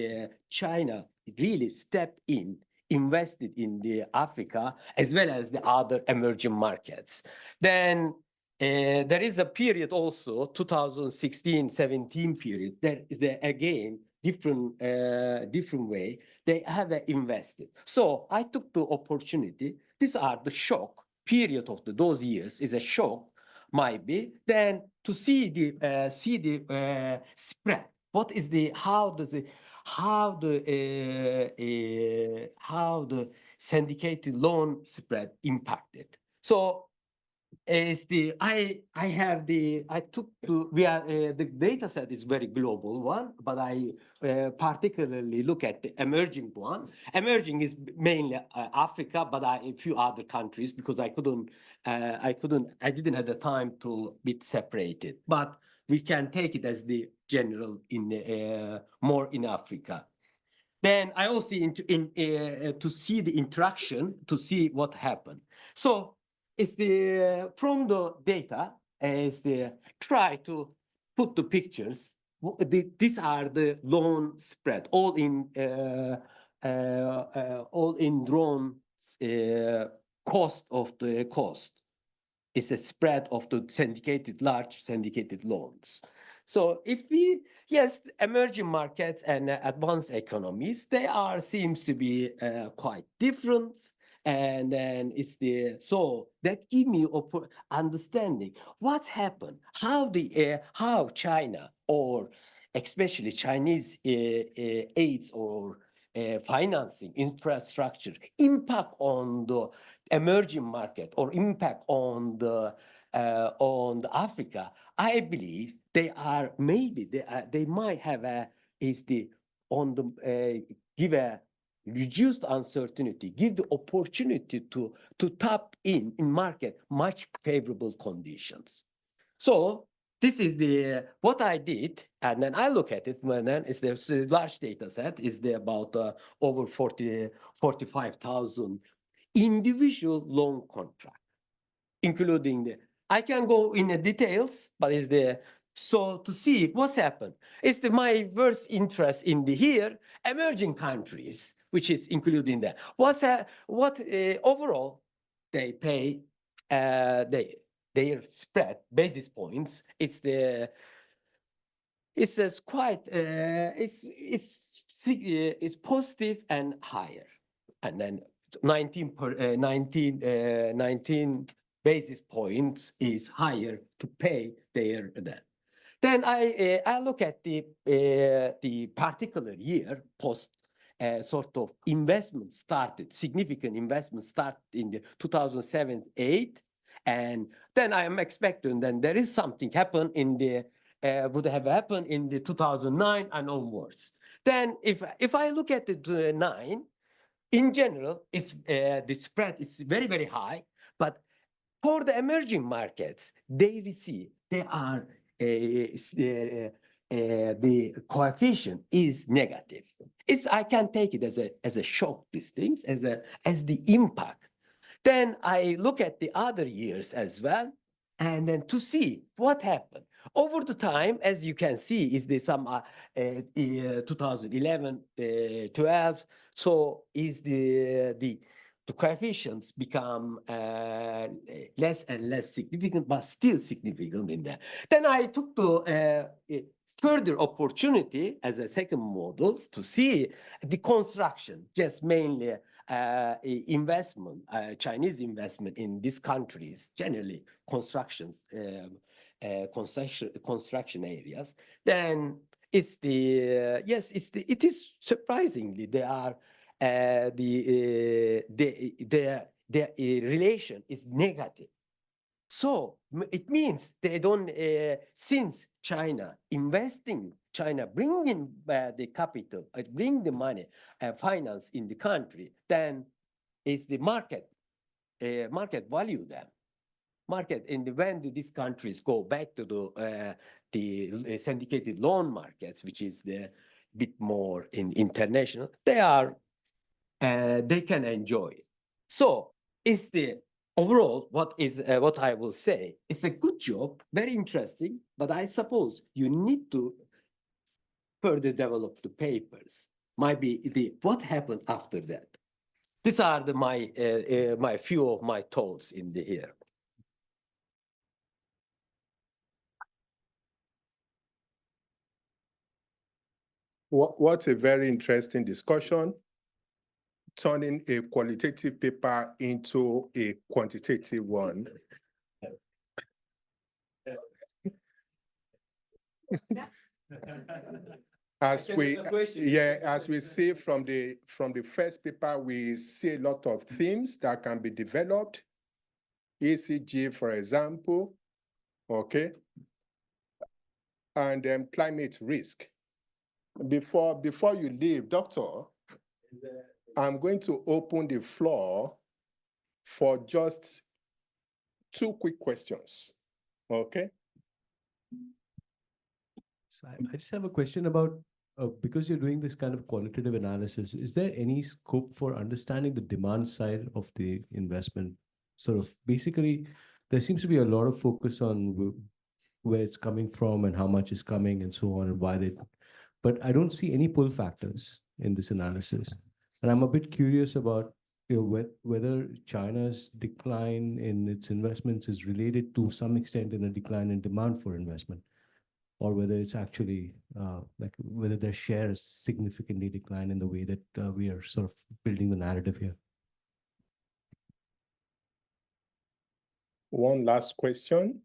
China really stepped in, invested in Africa as well as the other emerging markets. Then there is a period also 2016-17 period. There is again different way they have invested. So I took the opportunity. These are the shock period of those years is a shock. Might be then to see the spread. What is how the syndicated loan spread impacted? So is I took the data set is very global one, but I particularly look at the emerging one. Emerging is mainly Africa, but a few other countries, because I didn't have the time to be separated. But we can take it as the general in more in Africa. Then I also to see the interaction, to see what happened. So it's from the data is try to put the pictures. These are the loan spread, all in drawn cost of the cost. It's a spread of the large syndicated loans. So if yes, emerging markets and advanced economies, seems to be quite different. And then so that give me understanding what's happened, how China or especially Chinese aids or financing infrastructure impact on the emerging market or impact on the Africa. I believe they might have give a reduced uncertainty, give the opportunity to tap in market much favorable conditions. So this is what I did, and then I look at it. When then is there's a large data set, is there about over 45,000 individual loan contract, including I can go in the details, but is there so to see what's happened. It's my first interest in here emerging countries, which is including that. What overall they pay their spread basis points. It's quite it's positive and higher, and then 19 basis points is higher to pay their debt. Then I look at the particular year post sort of investment started, significant investment started in the 2007-8, and then I am expecting then there is something happen in would have happened in the 2009 and onwards. Then if I look at the 9, in general, it's the spread is very, very high, but for the emerging markets, they are the coefficient is negative. I can take it as a shock, these things, as the impact. Then I look at the other years as well, and then to see what happened over the time. As you can see, is there some 2011, 12. So is the coefficients become less and less significant, but still significant in there. Then I took the further opportunity as a second model to see the construction, just mainly investment, Chinese investment in these countries, generally construction areas. Then it is surprisingly they are the relation is negative. So it means they don't since China bringing the capital, bring the money, finance in the country, then is the market value them. Market when these countries go back to the syndicated loan markets, which is the bit more international, they can enjoy it. So it's overall what I will say. It's a good job, very interesting, but I suppose you need to further develop the papers. Might be what happened after that. These are my few of my thoughts in here. What a very interesting discussion, turning a qualitative paper into a quantitative one. As we see from the first paper, we see a lot of themes that can be developed. ECG, for example, okay, and climate risk. Before you leave, Doctor, I'm going to open the floor for just 2 quick questions, okay? So I just have a question about because you're doing this kind of qualitative analysis, is there any scope for understanding the demand side of the investment? Sort of basically, there seems to be a lot of focus on where it's coming from and how much is coming and so on and why they, but I don't see any pull factors in this analysis. And I'm a bit curious about whether China's decline in its investments is related to some extent in a decline in demand for investment, or whether it's actually like whether their share is significantly declined in the way that we are sort of building the narrative here. One last question.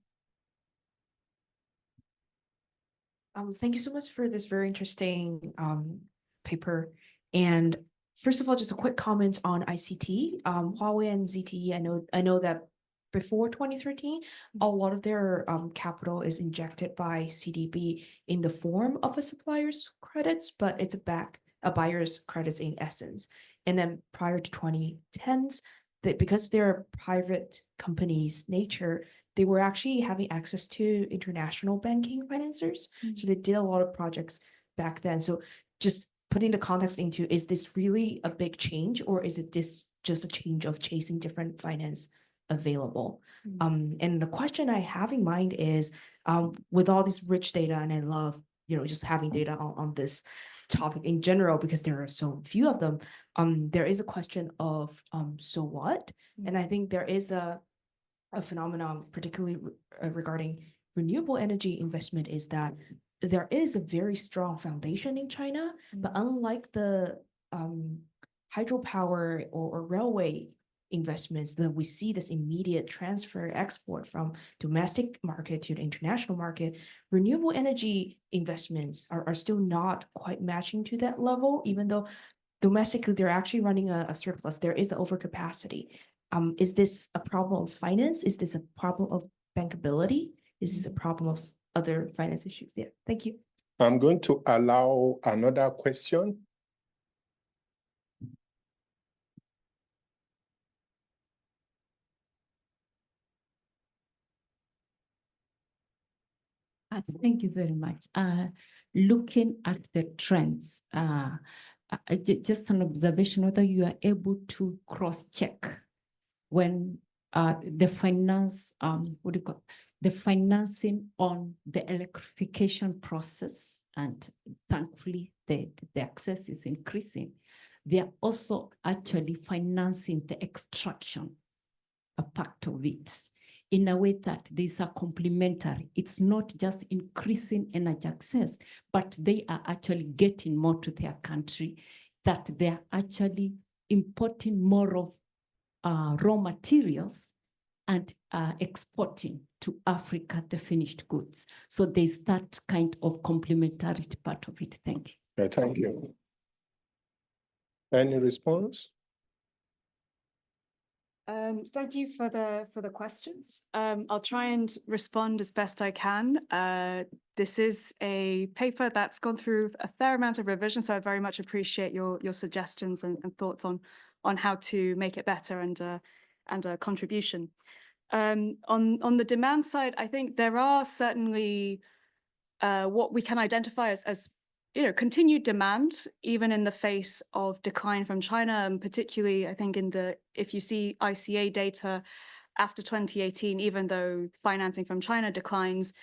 Thank you so much for this very interesting paper. And first of all, just a quick comment on ICT. Huawei and ZTE, I know that before 2013, a lot of their capital is injected by CDB in the form of a supplier's credits, but it's a buyer's credits in essence. And then prior to 2010s, because they're private companies' nature, they were actually having access to international banking financiers. So they did a lot of projects back then. So just putting the context into, is this really a big change, or is it just a change of chasing different finance available? And the question I have in mind is, with all this rich data, and I love, just having data on this topic in general, because there are so few of them, there is a question of, so what? And I think there is a phenomenon, particularly regarding renewable energy investment, is that there is a very strong foundation in China, but unlike the hydropower or railway investments, that we see this immediate transfer export from domestic market to the international market, renewable energy investments are still not quite matching to that level, even though domestically they're actually running a surplus. There is an overcapacity. Is this a problem of finance? Is this a problem of bankability? Is this a problem of other finance issues? Yeah, thank you. I'm going to allow another question. Thank you very much. Looking at the trends, just an observation, whether you are able to cross-check when the finance, the financing on the electrification process, and thankfully the access is increasing. They are also actually financing the extraction, a part of it, in a way that these are complementary. It's not just increasing energy access, but they are actually getting more to their country, that they are actually importing more of raw materials and exporting to Africa the finished goods. So there's that kind of complementarity part of it. Thank you. Yeah, thank you. Any response? Thank you for the questions. I'll try and respond as best I can. This is a paper that's gone through a fair amount of revision, so I very much appreciate your suggestions and thoughts on how to make it better and a contribution. On the demand side, I think there are certainly what we can identify as continued demand, even in the face of decline from China, and particularly, I think, if you see ICA data after 2018, even though financing from China declines,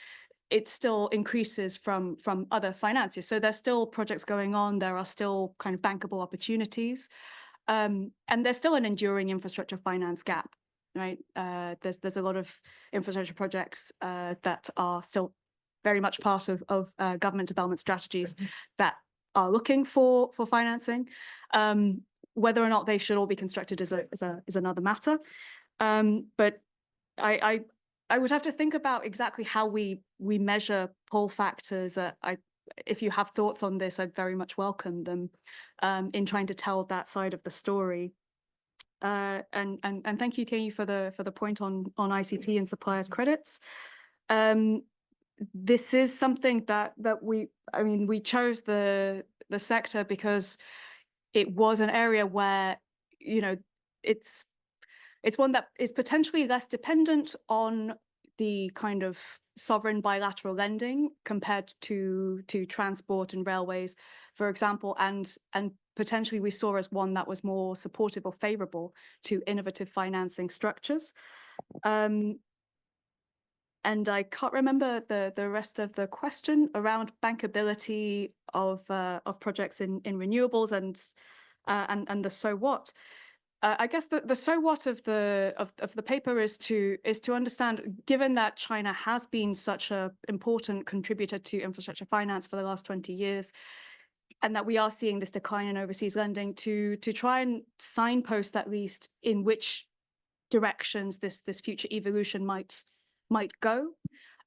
it still increases from other financiers. So there's still projects going on. There are still kind of bankable opportunities, and there's still an enduring infrastructure finance gap, right? There's a lot of infrastructure projects that are still very much part of government development strategies that are looking for financing. Whether or not they should all be constructed is another matter. But I would have to think about exactly how we measure pull factors. If you have thoughts on this, I'd very much welcome them in trying to tell that side of the story. And thank you, Kenny, for the point on ICT and suppliers credits. This is something that we chose the sector because it was an area where, it's one that is potentially less dependent on the kind of sovereign bilateral lending compared to transport and railways, for example, and potentially we saw as one that was more supportive or favorable to innovative financing structures. And I can't remember the rest of the question around bankability of projects in renewables and the so what. I guess the so what of the paper is to understand, given that China has been such an important contributor to infrastructure finance for the last 20 years, and that we are seeing this decline in overseas lending, to try and signpost at least in which directions this future evolution might go,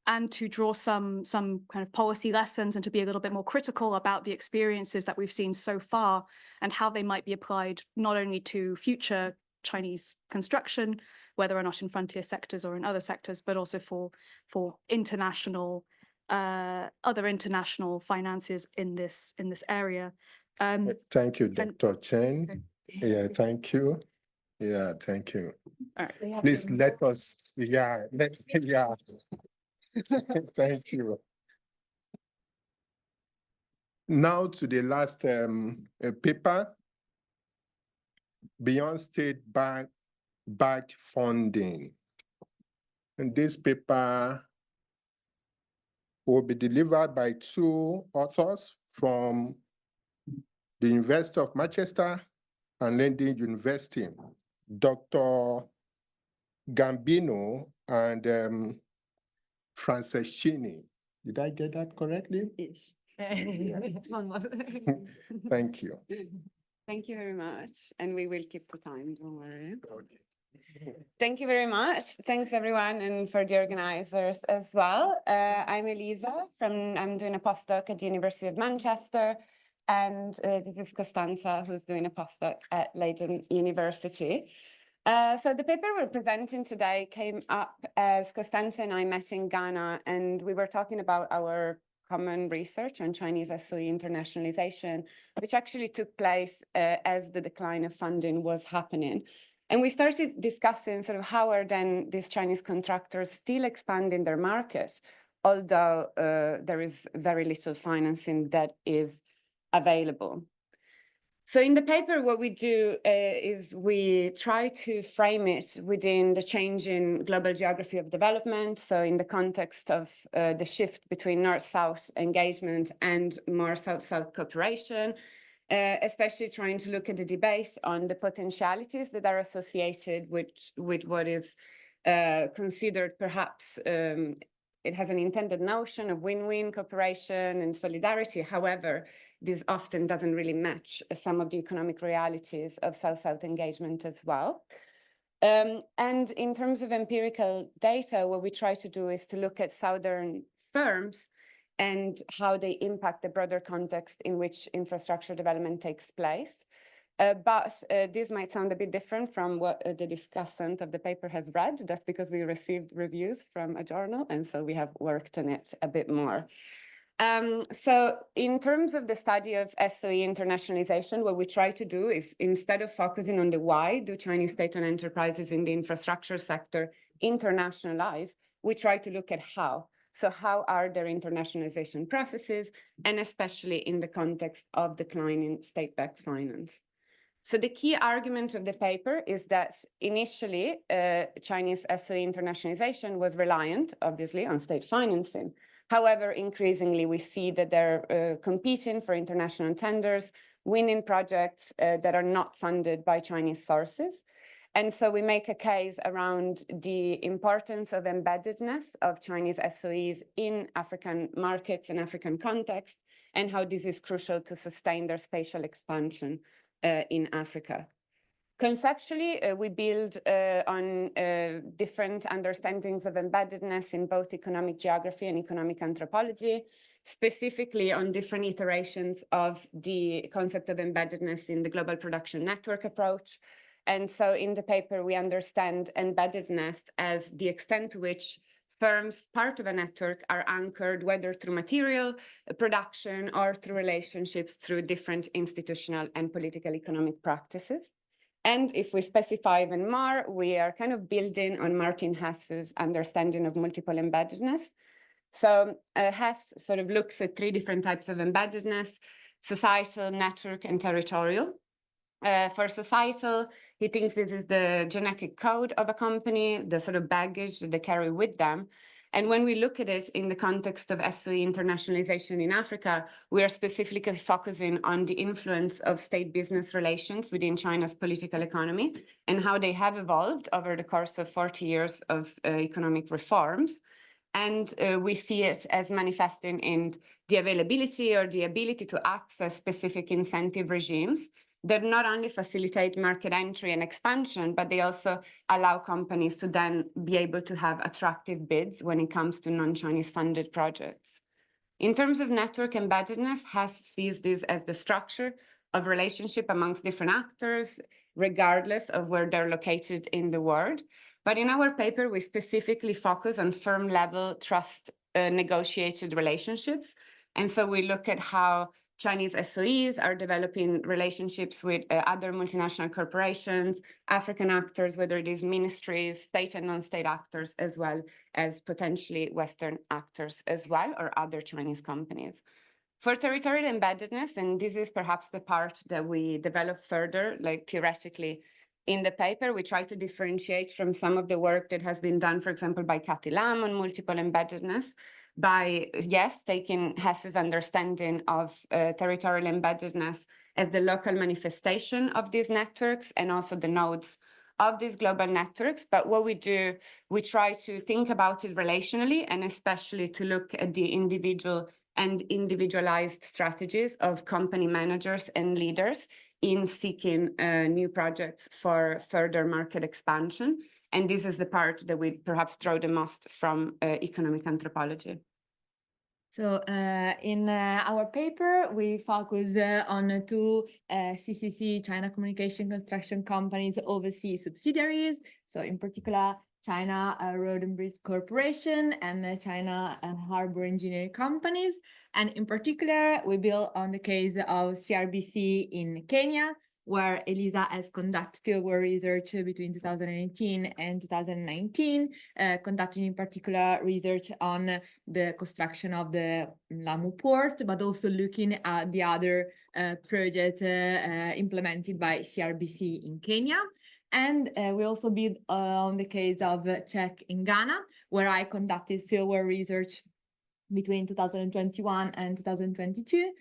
and to draw some kind of policy lessons and to be a little bit more critical about the experiences that we've seen so far and how they might be applied not only to future Chinese construction, whether or not in frontier sectors or in other sectors, but also for international other international finances in this area. Thank you, Dr. Chen. Okay. Yeah, thank you. Yeah, thank you. All right. Please let us, yeah. Thank you. Now to the last paper, beyond state-backed funding. And this paper will be delivered by two authors from the University of Manchester and Leiden University, Dr. Gambino and Franceschini. Did I get that correctly? Yes. Thank you. Thank you very much. And we will keep the time, don't worry. Thank you very much. Thanks everyone and for the organizers as well. I'm Elisa I'm doing a postdoc at the University of Manchester, and this is Costanza, who's doing a postdoc at Leiden University. So the paper we're presenting today came up as Costanza and I met in Ghana, and we were talking about our common research on Chinese SOE internationalization, which actually took place as the decline of funding was happening. And we started discussing sort of how are then these Chinese contractors still expanding their market, although there is very little financing that is available. So in the paper, what we do is we try to frame it within the changing global geography of development. So in the context of the shift between North-South engagement and more South-South cooperation, especially trying to look at the debate on the potentialities that are associated with what is considered perhaps it has an intended notion of win-win cooperation and solidarity. However, this often doesn't really match some of the economic realities of South-South engagement as well. And in terms of empirical data, what we try to do is to look at Southern firms and how they impact the broader context in which infrastructure development takes place. But this might sound a bit different from what the discussant of the paper has read. That's because we received reviews from a journal, and so we have worked on it a bit more. So in terms of the study of SOE internationalization, what we try to do is, instead of focusing on the why do Chinese state-owned enterprises in the infrastructure sector internationalize, we try to look at how. So how are their internationalization processes, and especially in the context of declining state-backed finance. So the key argument of the paper is that initially, Chinese SOE internationalization was reliant, obviously, on state financing. However, increasingly, we see that they're competing for international tenders, winning projects that are not funded by Chinese sources. And so we make a case around the importance of embeddedness of Chinese SOEs in African markets and African contexts, and how this is crucial to sustain their spatial expansion in Africa. Conceptually, we build on different understandings of embeddedness in both economic geography and economic anthropology, specifically on different iterations of the concept of embeddedness in the global production network approach. And so in the paper, we understand embeddedness as the extent to which firms, part of a network, are anchored, whether through material production or through relationships through different institutional and political economic practices. And if we specify even more, we are kind of building on Martin Hess's understanding of multiple embeddedness, So Hess sort of looks at three different types of embeddedness: societal, network, and territorial. For societal, he thinks this is the genetic code of a company, the sort of baggage that they carry with them. And when we look at it in the context of SOE internationalization in Africa, we are specifically focusing on the influence of state-business relations within China's political economy and how they have evolved over the course of 40 years of economic reforms. And we see it as manifesting in the availability or the ability to access specific incentive regimes that not only facilitate market entry and expansion, but they also allow companies to then be able to have attractive bids when it comes to non-Chinese funded projects. In terms of network embeddedness, Hess sees this as the structure of relationship amongst different actors, regardless of where they're located in the world. But in our paper, we specifically focus on firm-level trust negotiated relationships. And so we look at how Chinese SOEs are developing relationships with other multinational corporations, African actors, whether it is ministries, state and non-state actors, as well as potentially Western actors as well, or other Chinese companies. For territorial embeddedness, and this is perhaps the part that we develop further, like theoretically in the paper, we try to differentiate from some of the work that has been done, for example, by Cathy Lam on multiple embeddedness, by, yes, taking Hess's understanding of territorial embeddedness as the local manifestation of these networks and also the nodes of these global networks. But what we do, we try to think about it relationally, and especially to look at the individual and individualized strategies of company managers and leaders in seeking new projects for further market expansion. And this is the part that we perhaps draw the most from economic anthropology. So in our paper, we focus on two CCC, China Communication Construction Companies overseas subsidiaries. So in particular, China Road and Bridge Corporation and China Harbor Engineering Companies. And in particular, we build on the case of CRBC in Kenya, where Elisa has conducted fieldwork research between 2018 and 2019, conducting in particular research on the construction of the Lamu port, but also looking at the other project implemented by CRBC in Kenya. And we also build on the case of Czech in Ghana, where I conducted fieldwork research between 2021 and 2022,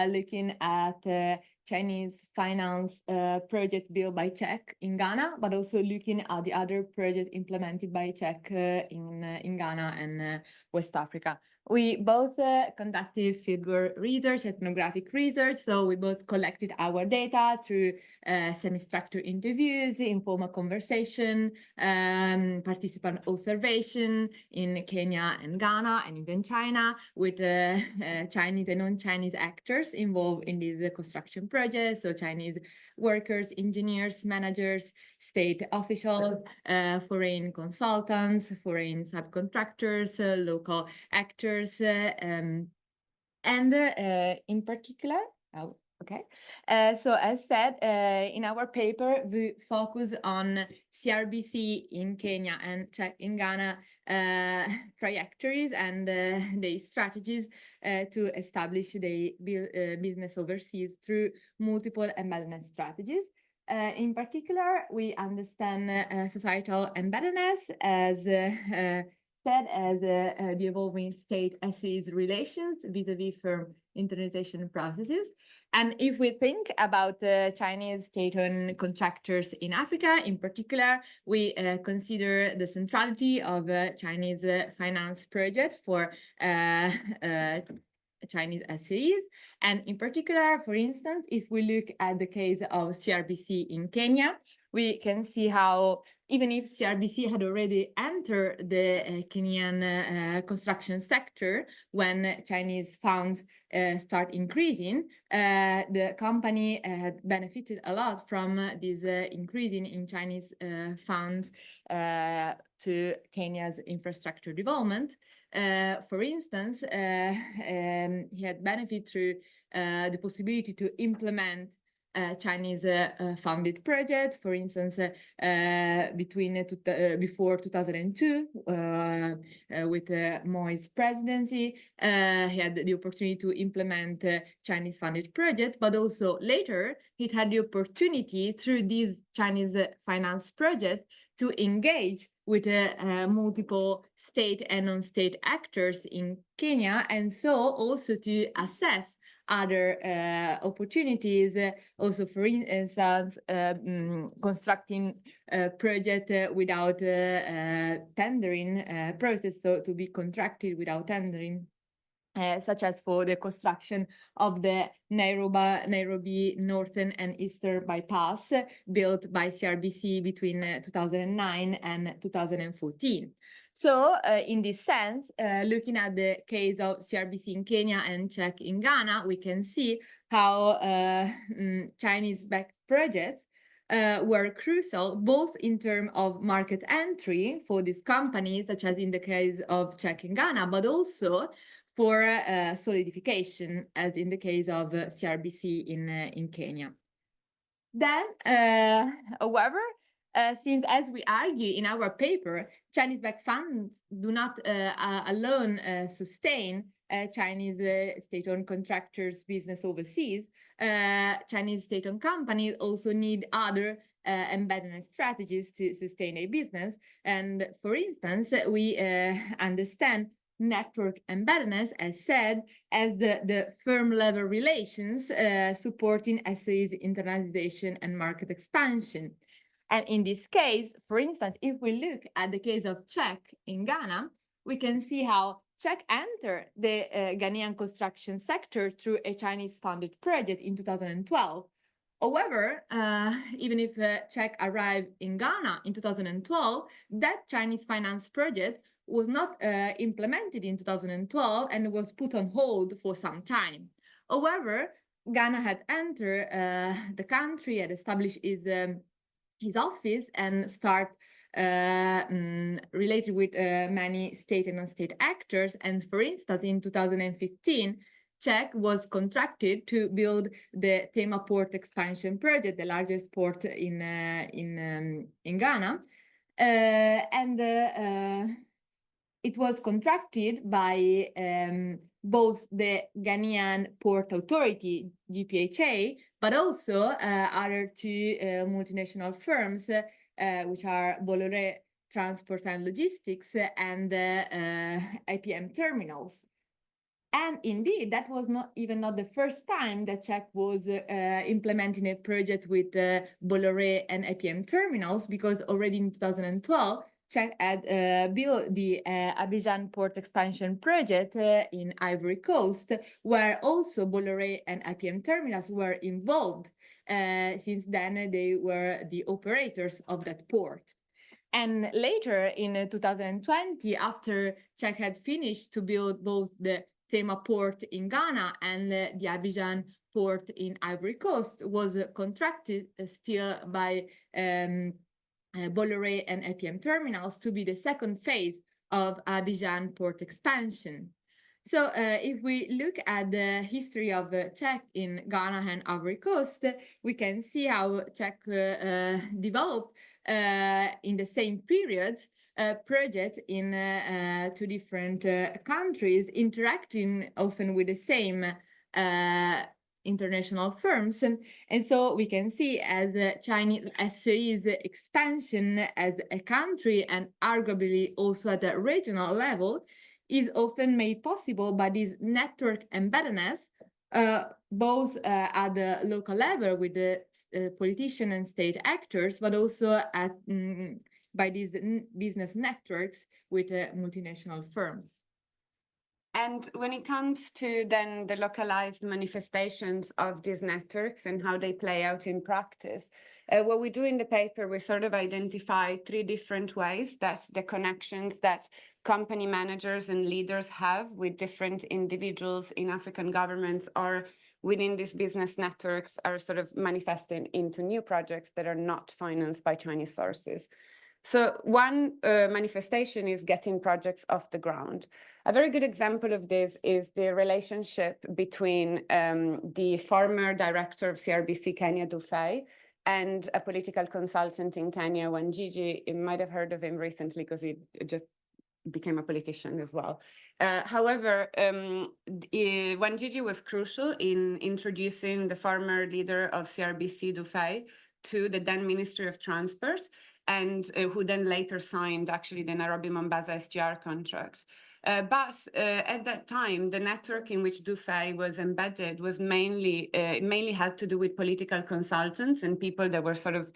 looking at Chinese finance project built by Czech in Ghana, but also looking at the other project implemented by Czech in Ghana and West Africa. We both conducted fieldwork research, ethnographic research, so we both collected our data through semi-structured interviews, informal conversation, participant observation in Kenya and Ghana and even China with Chinese and non-Chinese actors involved in these construction projects, so Chinese workers, engineers, managers, state officials, foreign consultants, foreign subcontractors, local actors, and in particular, so as said, in our paper, we focus on CRBC in Kenya and Czech in Ghana trajectories and the strategies to establish the business overseas through multiple embeddedness strategies. In particular, we understand societal embeddedness as said as the evolving state SOEs relations vis-a-vis firm internalization processes. And if we think about Chinese state-owned contractors in Africa, in particular, we consider the centrality of Chinese finance project for Chinese SOEs. And in particular, for instance, if we look at the case of CRBC in Kenya, we can see how even if CRBC had already entered the Kenyan construction sector when Chinese funds start increasing, the company had benefited a lot from this increasing in Chinese funds to Kenya's infrastructure development. For instance, he had benefited through the possibility to implement Chinese funded projects. For instance, before 2002, with Moi's presidency, he had the opportunity to implement Chinese funded projects, but also later he had the opportunity through these Chinese finance projects to engage with multiple state and non-state actors in Kenya, and so also to assess other opportunities, also for instance, constructing a project without tendering process, so to be contracted without tendering. Such as for the construction of the Nairobi Northern and Eastern bypass built by CRBC between 2009 and 2014. So in this sense, looking at the case of CRBC in Kenya and CHEC in Ghana, we can see how Chinese-backed projects were crucial, both in terms of market entry for these companies, such as in the case of CHEC in Ghana, but also for solidification, as in the case of CRBC in Kenya. Then, however, since, as we argue in our paper, Chinese-backed funds do not alone sustain Chinese state-owned contractors' business overseas, Chinese state-owned companies also need other embeddedness strategies to sustain their business. And for instance, we understand network embeddedness, as said, as the firm-level relations supporting SOA's internationalization and market expansion. And in this case, for instance, if we look at the case of CHEC in Ghana, we can see how CHEC entered the Ghanaian construction sector through a Chinese-funded project in 2012. However, even if CHEC arrived in Ghana in 2012, that Chinese finance project was not implemented in 2012 and was put on hold for some time. However, Ghana had entered the country and established his office and start related with many state and non-state actors. And for instance, in 2015, CHEC was contracted to build the Tema Port expansion project, the largest port in Ghana, and it was contracted by both the Ghanaian Port Authority, GPHA, but also other two multinational firms, which are Bolloré Transport and Logistics and IPM Terminals. And indeed, that was not the first time that CHEC was implementing a project with Bolloré and IPM Terminals, because already in 2012, CHEC had built the Abidjan Port Expansion Project in Ivory Coast, where also Bolloré and IPM Terminals were involved. Since then, they were the operators of that port. And later in 2020, after CHEC had finished to build both the Tema Port in Ghana and the Abidjan Port in Ivory Coast, was contracted still by Bolloré and IPM Terminals to be the second phase of Abidjan Port expansion. So if we look at the history of CHEC in Ghana and Ivory Coast, we can see how CHEC developed in the same period projects in two different countries, interacting often with the same international firms. And so we can see as Chinese SOA's expansion as a country, and arguably also at the regional level, is often made possible by this network embeddedness, both at the local level with the politician and state actors, but also at by these business networks with multinational firms. And when it comes to then the localized manifestations of these networks and how they play out in practice, what we do in the paper, we sort of identify three different ways that the connections that company managers and leaders have with different individuals in African governments or within these business networks are sort of manifested into new projects that are not financed by Chinese sources. So one manifestation is getting projects off the ground. A very good example of this is the relationship between the former director of CRBC Kenya, Dufay, and a political consultant in Kenya, Wanjigi. You might have heard of him recently because he just became a politician as well. However, Wanjigi was crucial in introducing the former leader of CRBC, Dufay, to the then Ministry of Transport, and who then later signed actually the Nairobi-Mombasa SGR contract. But at that time, the network in which Dufay was embedded was mainly had to do with political consultants and people that were sort of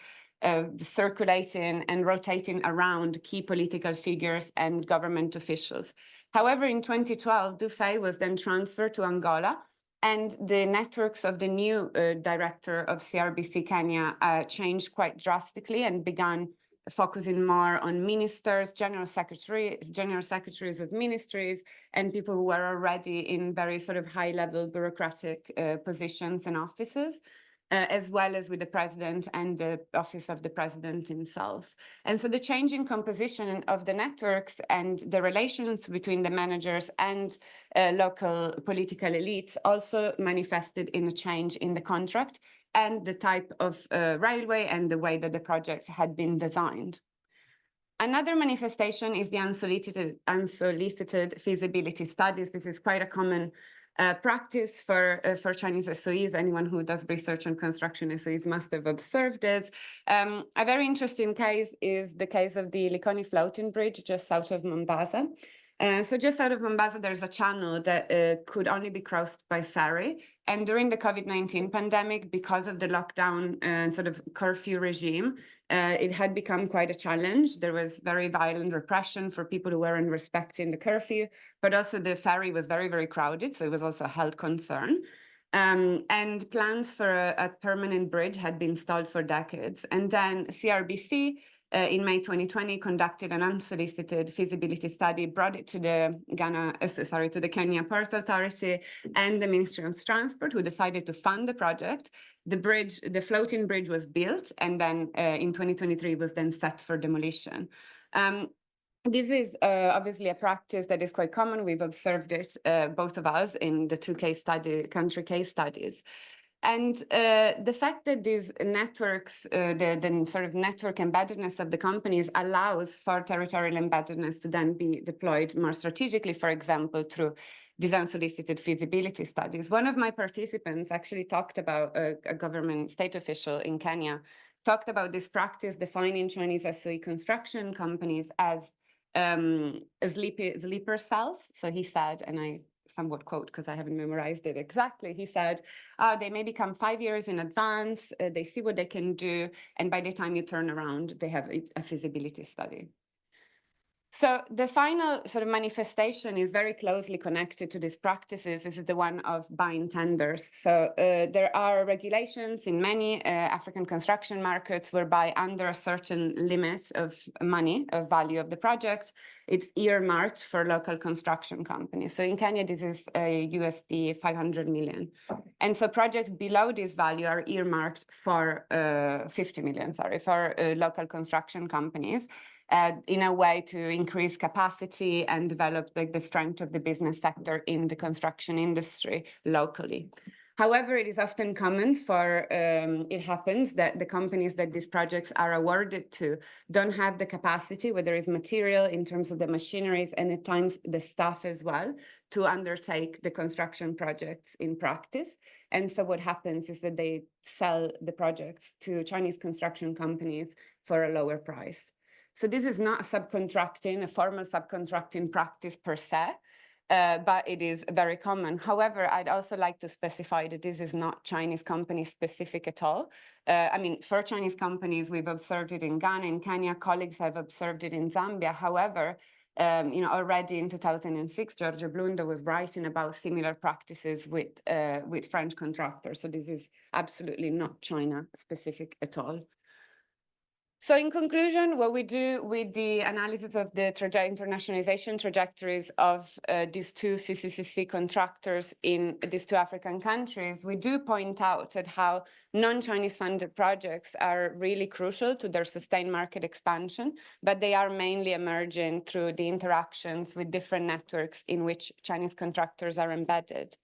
circulating and rotating around key political figures and government officials. However, in 2012, Dufay was then transferred to Angola, and the networks of the new director of CRBC Kenya changed quite drastically and began focusing more on ministers, general secretaries of ministries, and people who were already in very sort of high-level bureaucratic positions and offices, as well as with the president and the office of the president himself. And so the change in composition of the networks and the relations between the managers and local political elites also manifested in a change in the contract and the type of railway and the way that the project had been designed. Another manifestation is the unsolicited feasibility studies. This is quite a common practice for Chinese SOEs. Anyone who does research on construction SOEs must have observed it. A very interesting case is the case of the Likoni floating bridge just south of Mombasa. So just out of Mombasa, there's a channel that could only be crossed by ferry. And during the COVID-19 pandemic, because of the lockdown and sort of curfew regime, it had become quite a challenge. There was very violent repression for people who weren't respecting the curfew, but also the ferry was very, very crowded. So it was also a health concern. And plans for a permanent bridge had been stalled for decades. And then CRBC, in May 2020, conducted an unsolicited feasibility study, brought it to the Kenya Port Authority and the Ministry of Transport, who decided to fund the project. The floating bridge was built, and then in 2023 was then set for demolition. This is obviously a practice that is quite common. We've observed it, both of us, in the two country case studies. And the fact that these networks, the sort of network embeddedness of the companies allows for territorial embeddedness to then be deployed more strategically, for example, through these unsolicited feasibility studies. One of my participants actually talked about a government state official in Kenya, talked about this practice defining Chinese SOE construction companies as sleeper cells. So he said, and I somewhat quote because I haven't memorized it exactly. He said, they may become 5 years in advance, they see what they can do, and by the time you turn around, they have a feasibility study. So the final sort of manifestation is very closely connected to these practices. This is the one of buying tenders. So there are regulations in many African construction markets whereby under a certain limit of money, of value of the project, it's earmarked for local construction companies. So in Kenya, this is USD 500 million. And so projects below this value are earmarked for 50 million, for local construction companies. In a way to increase capacity and develop the strength of the business sector in the construction industry locally. However, it is often common for, it happens that the companies that these projects are awarded to don't have the capacity, whether it's material in terms of the machineries and at times the staff as well, to undertake the construction projects in practice. And so what happens is that they sell the projects to Chinese construction companies for a lower price. So this is not a formal subcontracting practice per se, but it is very common. However, I'd also like to specify that this is not Chinese company specific at all. I mean, for Chinese companies, we've observed it in Ghana, in Kenya, colleagues have observed it in Zambia. However, already in 2006, Giorgio Blundo was writing about similar practices with French contractors. So this is absolutely not China specific at all. So in conclusion, what we do with the analysis of the internationalization trajectories of these two CCCC contractors in these two African countries, we do point out at how non-Chinese funded projects are really crucial to their sustained market expansion, but they are mainly emerging through the interactions with different networks in which Chinese contractors are embedded.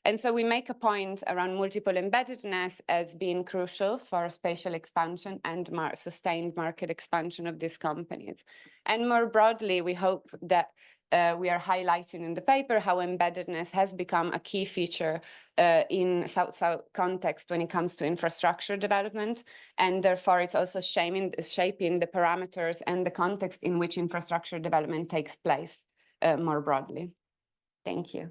And so we make a point around multiple embeddedness as being crucial for spatial expansion and sustained market expansion of these companies. And more broadly, we hope that we are highlighting in the paper how embeddedness has become a key feature in South-South context when it comes to infrastructure development. And therefore, it's also shaping the parameters and the context in which infrastructure development takes place more broadly. Thank you.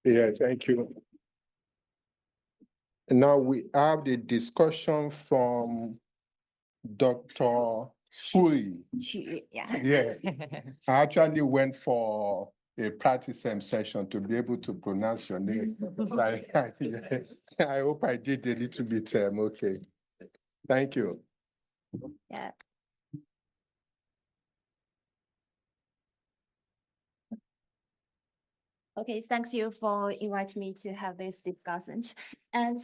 Yeah, thank you. Now we have the discussion from Dr. Fui. Yeah. Yeah, I actually went for a practice session to be able to pronounce your name. I hope I did a little bit okay. Thank you. Yeah. Okay, thanks you for inviting me to have this discussion. And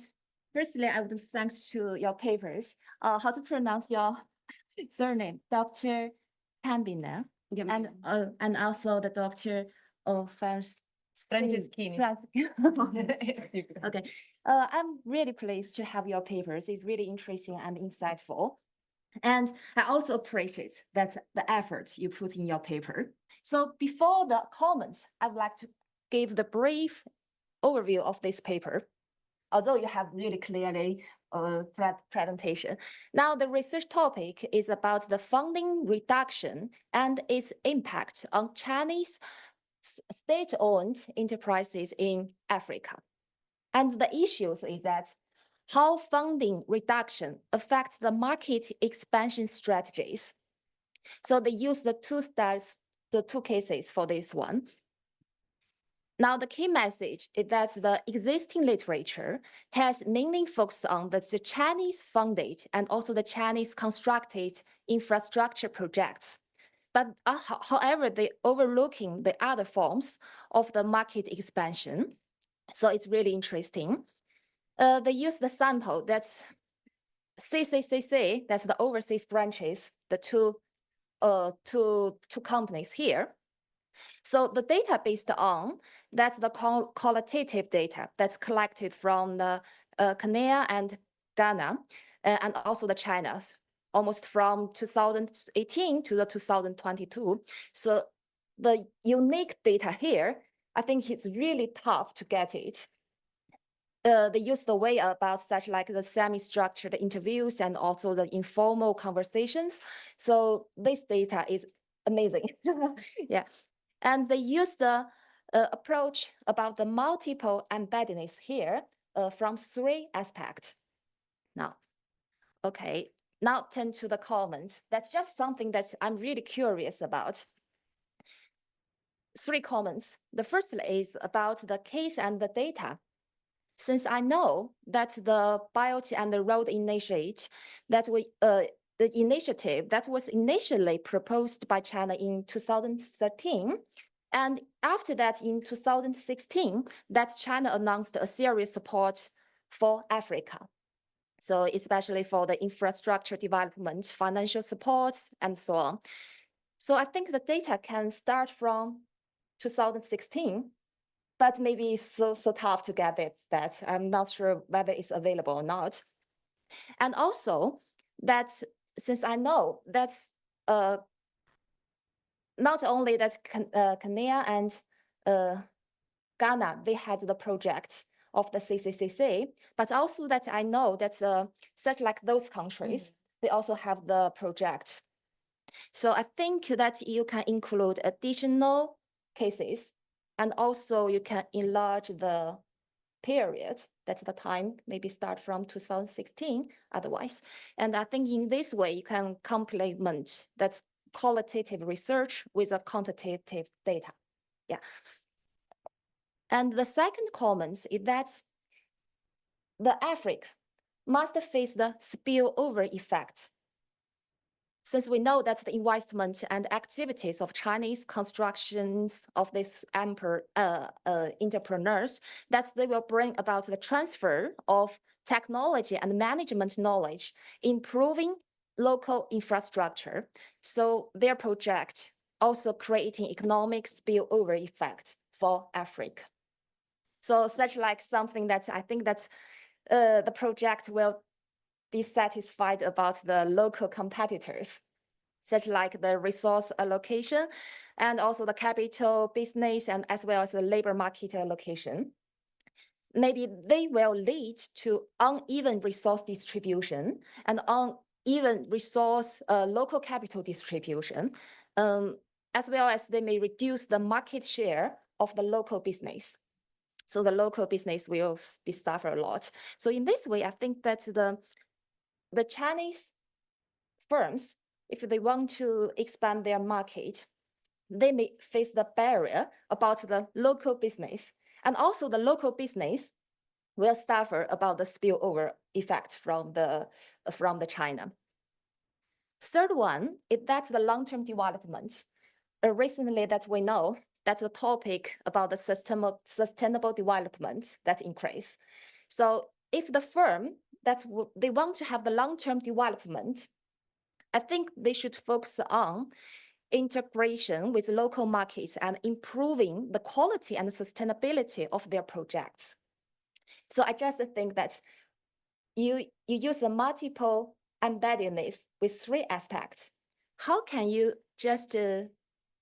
firstly, I would thank to your papers. How to pronounce your surname, Dr. Gambino, and also the Dr. Franceschini. Okay, I'm really pleased to have your papers. It's really interesting and insightful. And I also appreciate that the effort you put in your paper. So before the comments, I would like to give the brief overview of this paper, although you have really clearly presentation. Now, the research topic is about the funding reduction and its impact on Chinese state-owned enterprises in Africa. And the issues is that how funding reduction affects the market expansion strategies. So they use the two cases for this one. Now, the key message is that the existing literature has mainly focused on the Chinese funded and also the Chinese constructed infrastructure projects. But however, they overlooking the other forms of the market expansion. So it's really interesting. They use the sample that's CCCC, that's the overseas branches, the two companies here. So the data based on, that's the qualitative data that's collected from the Kenya and Ghana, and also the China, almost from 2018 to the 2022. So the unique data here, I think it's really tough to get it. They use the way about such like the semi-structured interviews and also the informal conversations. So this data is amazing. Yeah. And they use the approach about the multiple embeddedness here from three aspects. Now, okay, now turn to the comments. That's just something that I'm really curious about. Three comments. The first is about the case and the data. Since I know that the BIOT and the road initiative that the initiative that was initially proposed by China in 2013, and after that in 2016, that China announced a serious support for Africa. So especially for the infrastructure development, financial support, and so on. So I think the data can start from 2016, but maybe it's so tough to get it that I'm not sure whether it's available or not. And also that since I know that's not only that Kenya and Ghana, they had the project of the CCCC, but also that I know that such like those countries, they also have the project. So I think that you can include additional cases, and also you can enlarge the period, that's the time, maybe start from 2016 otherwise. And I think in this way, you can complement, that's qualitative research with a quantitative data. Yeah. And the second comment is that the Africa must face the spillover effect. Since we know that the investment and activities of Chinese constructions of these entrepreneurs, that they will bring about the transfer of technology and management knowledge, improving local infrastructure. So their project also creating economic spillover effect for Africa. So such like something that I think that the project will be satisfied about the local competitors, such like the resource allocation and also the capital business and as well as the labor market allocation. Maybe they will lead to uneven resource distribution and uneven resource local capital distribution, as well as they may reduce the market share of the local business. So the local business will be suffer a lot. So in this way, I think that the Chinese firms, if they want to expand their market, they may face the barrier about the local business. And also the local business will suffer about the spillover effect from the China. Third one is that the long-term development. Recently that we know that's the topic about the sustainable development that increase. So if the firm that they want to have the long-term development, I think they should focus on integration with local markets and improving the quality and sustainability of their projects. So I just think that you use a multiple embeddedness with three aspects. How can you just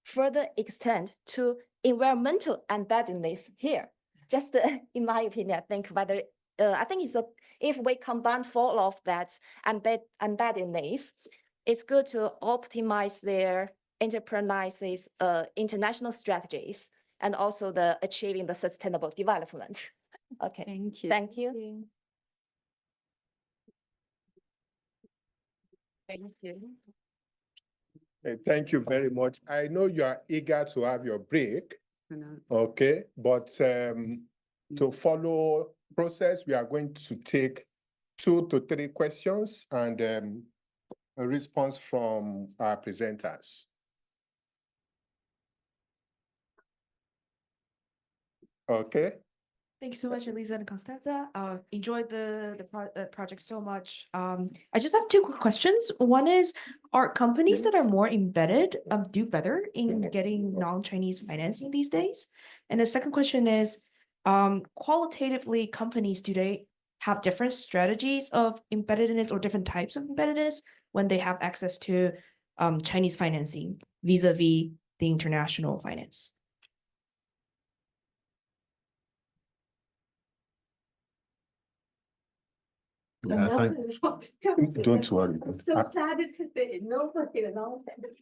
further extend to environmental embeddedness here? Just in my opinion, I think whether I think it's if we combine all of that embeddedness, it's good to optimize their enterprises' international strategies and also the achieving the sustainable development. Okay. Thank you. Thank you. Thank you. Thank you very much. I know you are eager to have your break. Okay, but to follow process, we are going to take 2 to 3 questions and a response from our presenters. Okay. Thank you so much, Elisa and Costanza. Enjoyed the project so much. I just have 2 quick questions. One is, are companies that are more embedded do better in getting non-Chinese financing these days? And the second question is, qualitatively, companies, do they have different strategies of embeddedness or different types of embeddedness when they have access to Chinese financing vis-a-vis the international finance? Don't worry. I'm so sad today. Nobody announced it.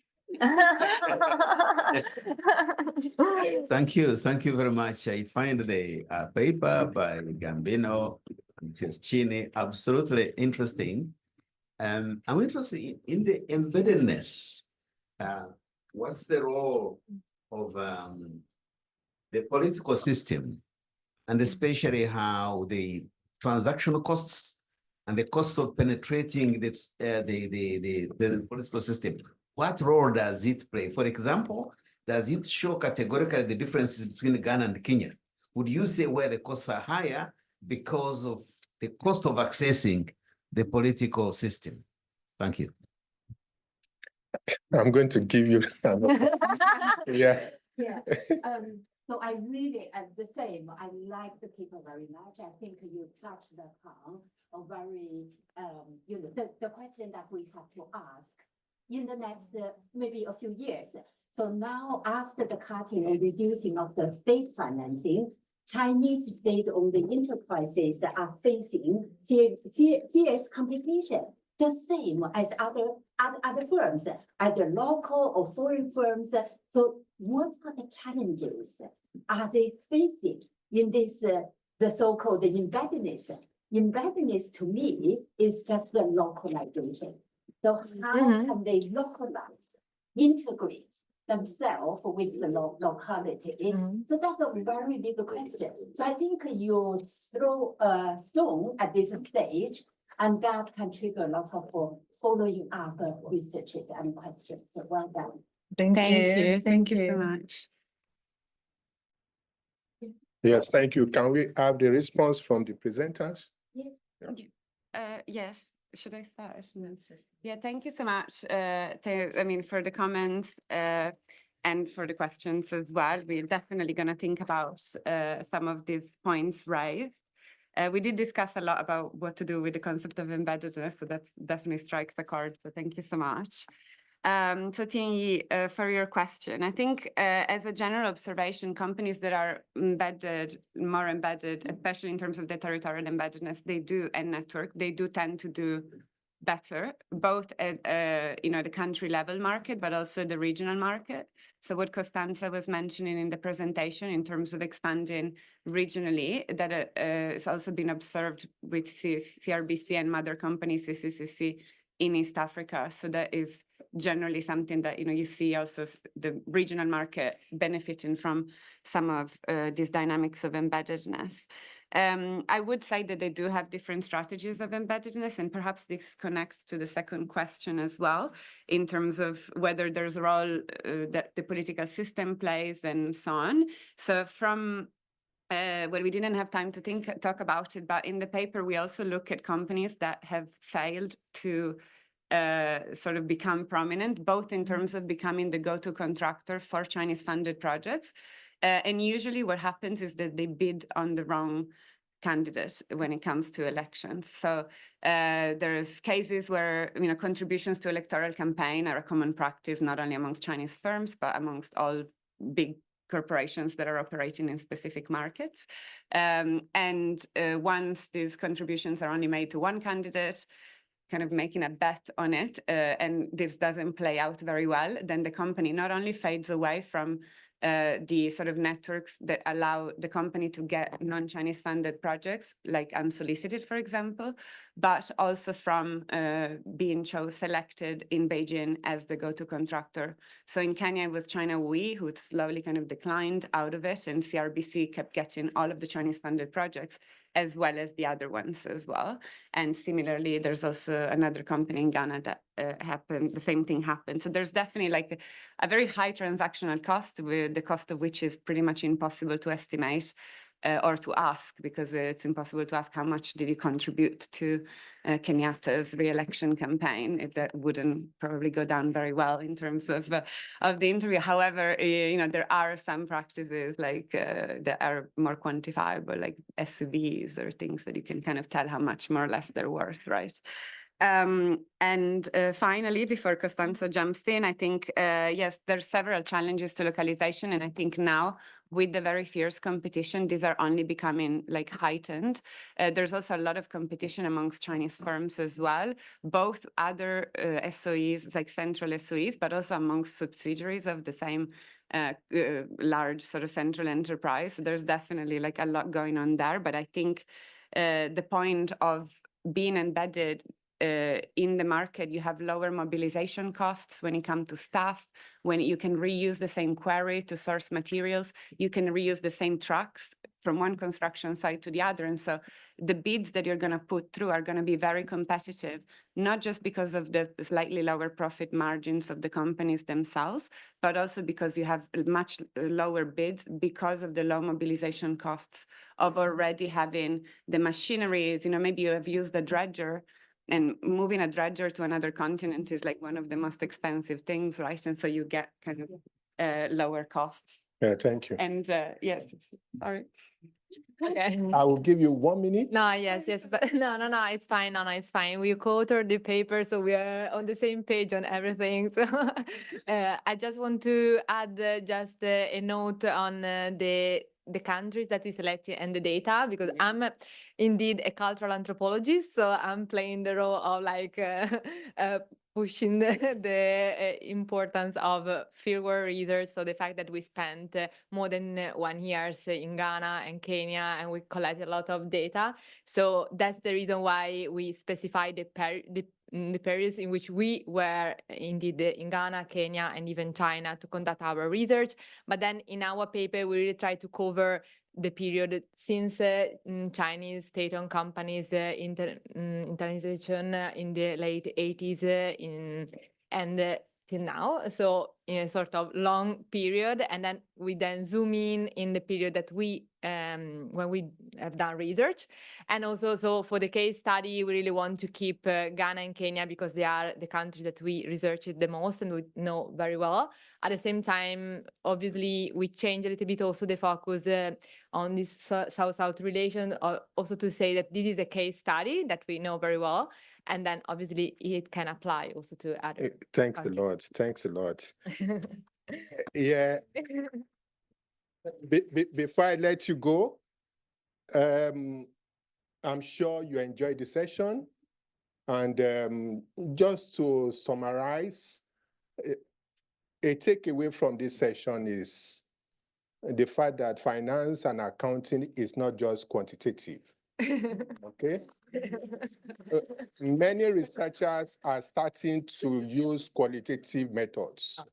Thank you very much. I find the paper by Gambino and Franceschini absolutely interesting. I'm interested in the embeddedness. What's the role of the political system, and especially how the transactional costs and the cost of penetrating the political system, what role does it play? For example, does it show categorically the differences between Ghana and Kenya? Would you say where the costs are higher because of the cost of accessing the political system? Thank you. I'm going to give you. Yeah. Yeah. So I really at the same. I like the paper very much. I think you touched upon a very the question that we have to ask in the next maybe a few years. So now after the cutting or reducing of the state financing, Chinese state-owned enterprises are facing fierce competition, the same as other firms, either local or foreign firms. So what are the challenges are they facing in this the so-called embeddedness? Embeddedness to me is just the localization. So how can they localize integrate themselves with the locality? So that's a very big question. So I think you throw a stone at this stage, and that can trigger a lot of following up researches and questions. So well done. Thank you. Thank you so much. Yes, thank you. Can we have the response from the presenters? Yes. Should I start? Yeah, thank you so much. For the comments and for the questions as well. We're definitely going to think about some of these points raised. We did discuss a lot about what to do with the concept of embeddedness, so that definitely strikes a chord. So thank you so much. So Tianyi, for your question, I think as a general observation, companies that are more embedded, especially in terms of the territorial embeddedness, and network, they do tend to do better, both at the country level market, but also the regional market. So what Costanza was mentioning in the presentation in terms of expanding regionally, that it's also been observed with CRBC and mother company CCCC in East Africa. So that is generally something that you see also the regional market benefiting from some of these dynamics of embeddedness. I would say that they do have different strategies of embeddedness, and perhaps this connects to the second question as well, in terms of whether there's a role that the political system plays and so on. So we didn't have time to talk about it, but in the paper, we also look at companies that have failed to sort of become prominent, both in terms of becoming the go-to contractor for Chinese funded projects. And usually what happens is that they bid on the wrong candidates when it comes to elections. So there's cases where contributions to electoral campaign are a common practice, not only amongst Chinese firms, but amongst all big corporations that are operating in specific markets. Once these contributions are only made to one candidate, kind of making a bet on it, and this doesn't play out very well, then the company not only fades away from the sort of networks that allow the company to get non-Chinese funded projects, like unsolicited, for example, but also from being selected in Beijing as the go-to contractor. So in Kenya, it was China WE who slowly kind of declined out of it, and CRBC kept getting all of the Chinese funded projects, as well as the other ones as well. And similarly, there's also another company in Ghana that the same thing happened. So there's definitely like a very high transactional cost, with the cost of which is pretty much impossible to estimate or to ask, because it's impossible to ask how much did you contribute to Kenyatta's re-election campaign. That wouldn't probably go down very well in terms of the interview. However, there are some practices like that are more quantifiable, like SUVs or things that you can kind of tell how much more or less they're worth, right? Finally, before Costanza jumps in, I think, yes, there's several challenges to localization. And I think now with the very fierce competition, these are only becoming like heightened. There's also a lot of competition amongst Chinese firms as well, both other SOEs, like central SOEs, but also amongst subsidiaries of the same large sort of central enterprise. There's definitely like a lot going on there. But I think the point of being embedded in the market, you have lower mobilization costs when it comes to staff, when you can reuse the same quarry to source materials, you can reuse the same trucks from one construction site to the other. And so the bids that you're going to put through are going to be very competitive, not just because of the slightly lower profit margins of the companies themselves, but also because you have much lower bids because of the low mobilization costs of already having the machineries. Maybe you have used a dredger, and moving a dredger to another continent is like one of the most expensive things, right? And so you get kind of lower costs. Yeah, thank you. And yes, sorry. Okay. I will give you 1 minute. No, yes, but no, it's fine. No, it's fine. We co-authored the paper, so we are on the same page on everything. So I just want to add just a note on the countries that we selected and the data, because I'm indeed a cultural anthropologist, so I'm playing the role of like pushing the importance of fieldwork research. So the fact that we spent more than 1 year in Ghana and Kenya, and we collected a lot of data. So that's the reason why we specify the the periods in which we were indeed in Ghana, Kenya, and even China to conduct our research. But then in our paper, we really try to cover the period since Chinese state-owned companies internationalization in the late 80s and till now. So in a sort of long period, and then we then zoom in the period that we when we have done research. And also, so for the case study, we really want to keep Ghana and Kenya because they are the country that we researched the most and we know very well. At the same time, obviously, we change a little bit also the focus on this South-South relation, also to say that this is a case study that we know very well. And then obviously it can apply also to other. Thanks a lot. Thanks a lot. Yeah. Before I let you go, I'm sure you enjoyed the session. And just to summarize, a takeaway from this session is the fact that finance and accounting is not just quantitative. Okay? Many researchers are starting to use qualitative methods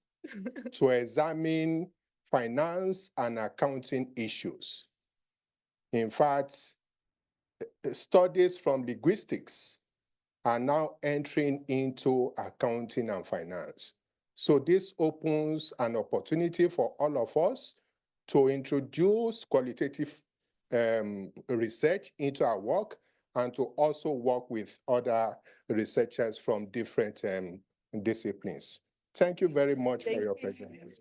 to examine finance and accounting issues. In fact, studies from linguistics are now entering into accounting and finance. So this opens an opportunity for all of us to introduce qualitative research into our work and to also work with other researchers from different disciplines. Thank you very much for your presentation.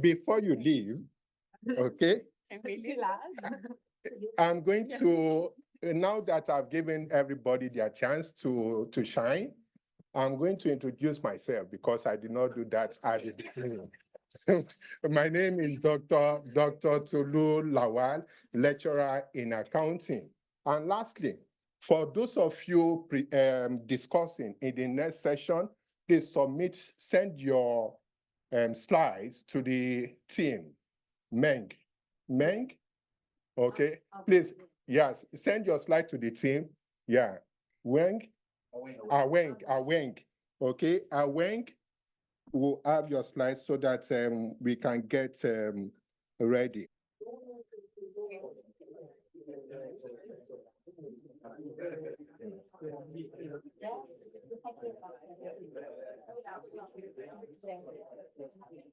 Before you leave, okay, I'm going to, now that I've given everybody their chance to shine, I'm going to introduce myself because I did not do that at the beginning. My name is Dr. Tolu Lawal, lecturer in accounting. And lastly, for those of you discussing in the next session, please send your slides to the team. Meng, okay, please, yes, send your slide to the team. Yeah, Weng, okay, Weng will have your slides so that we can get ready.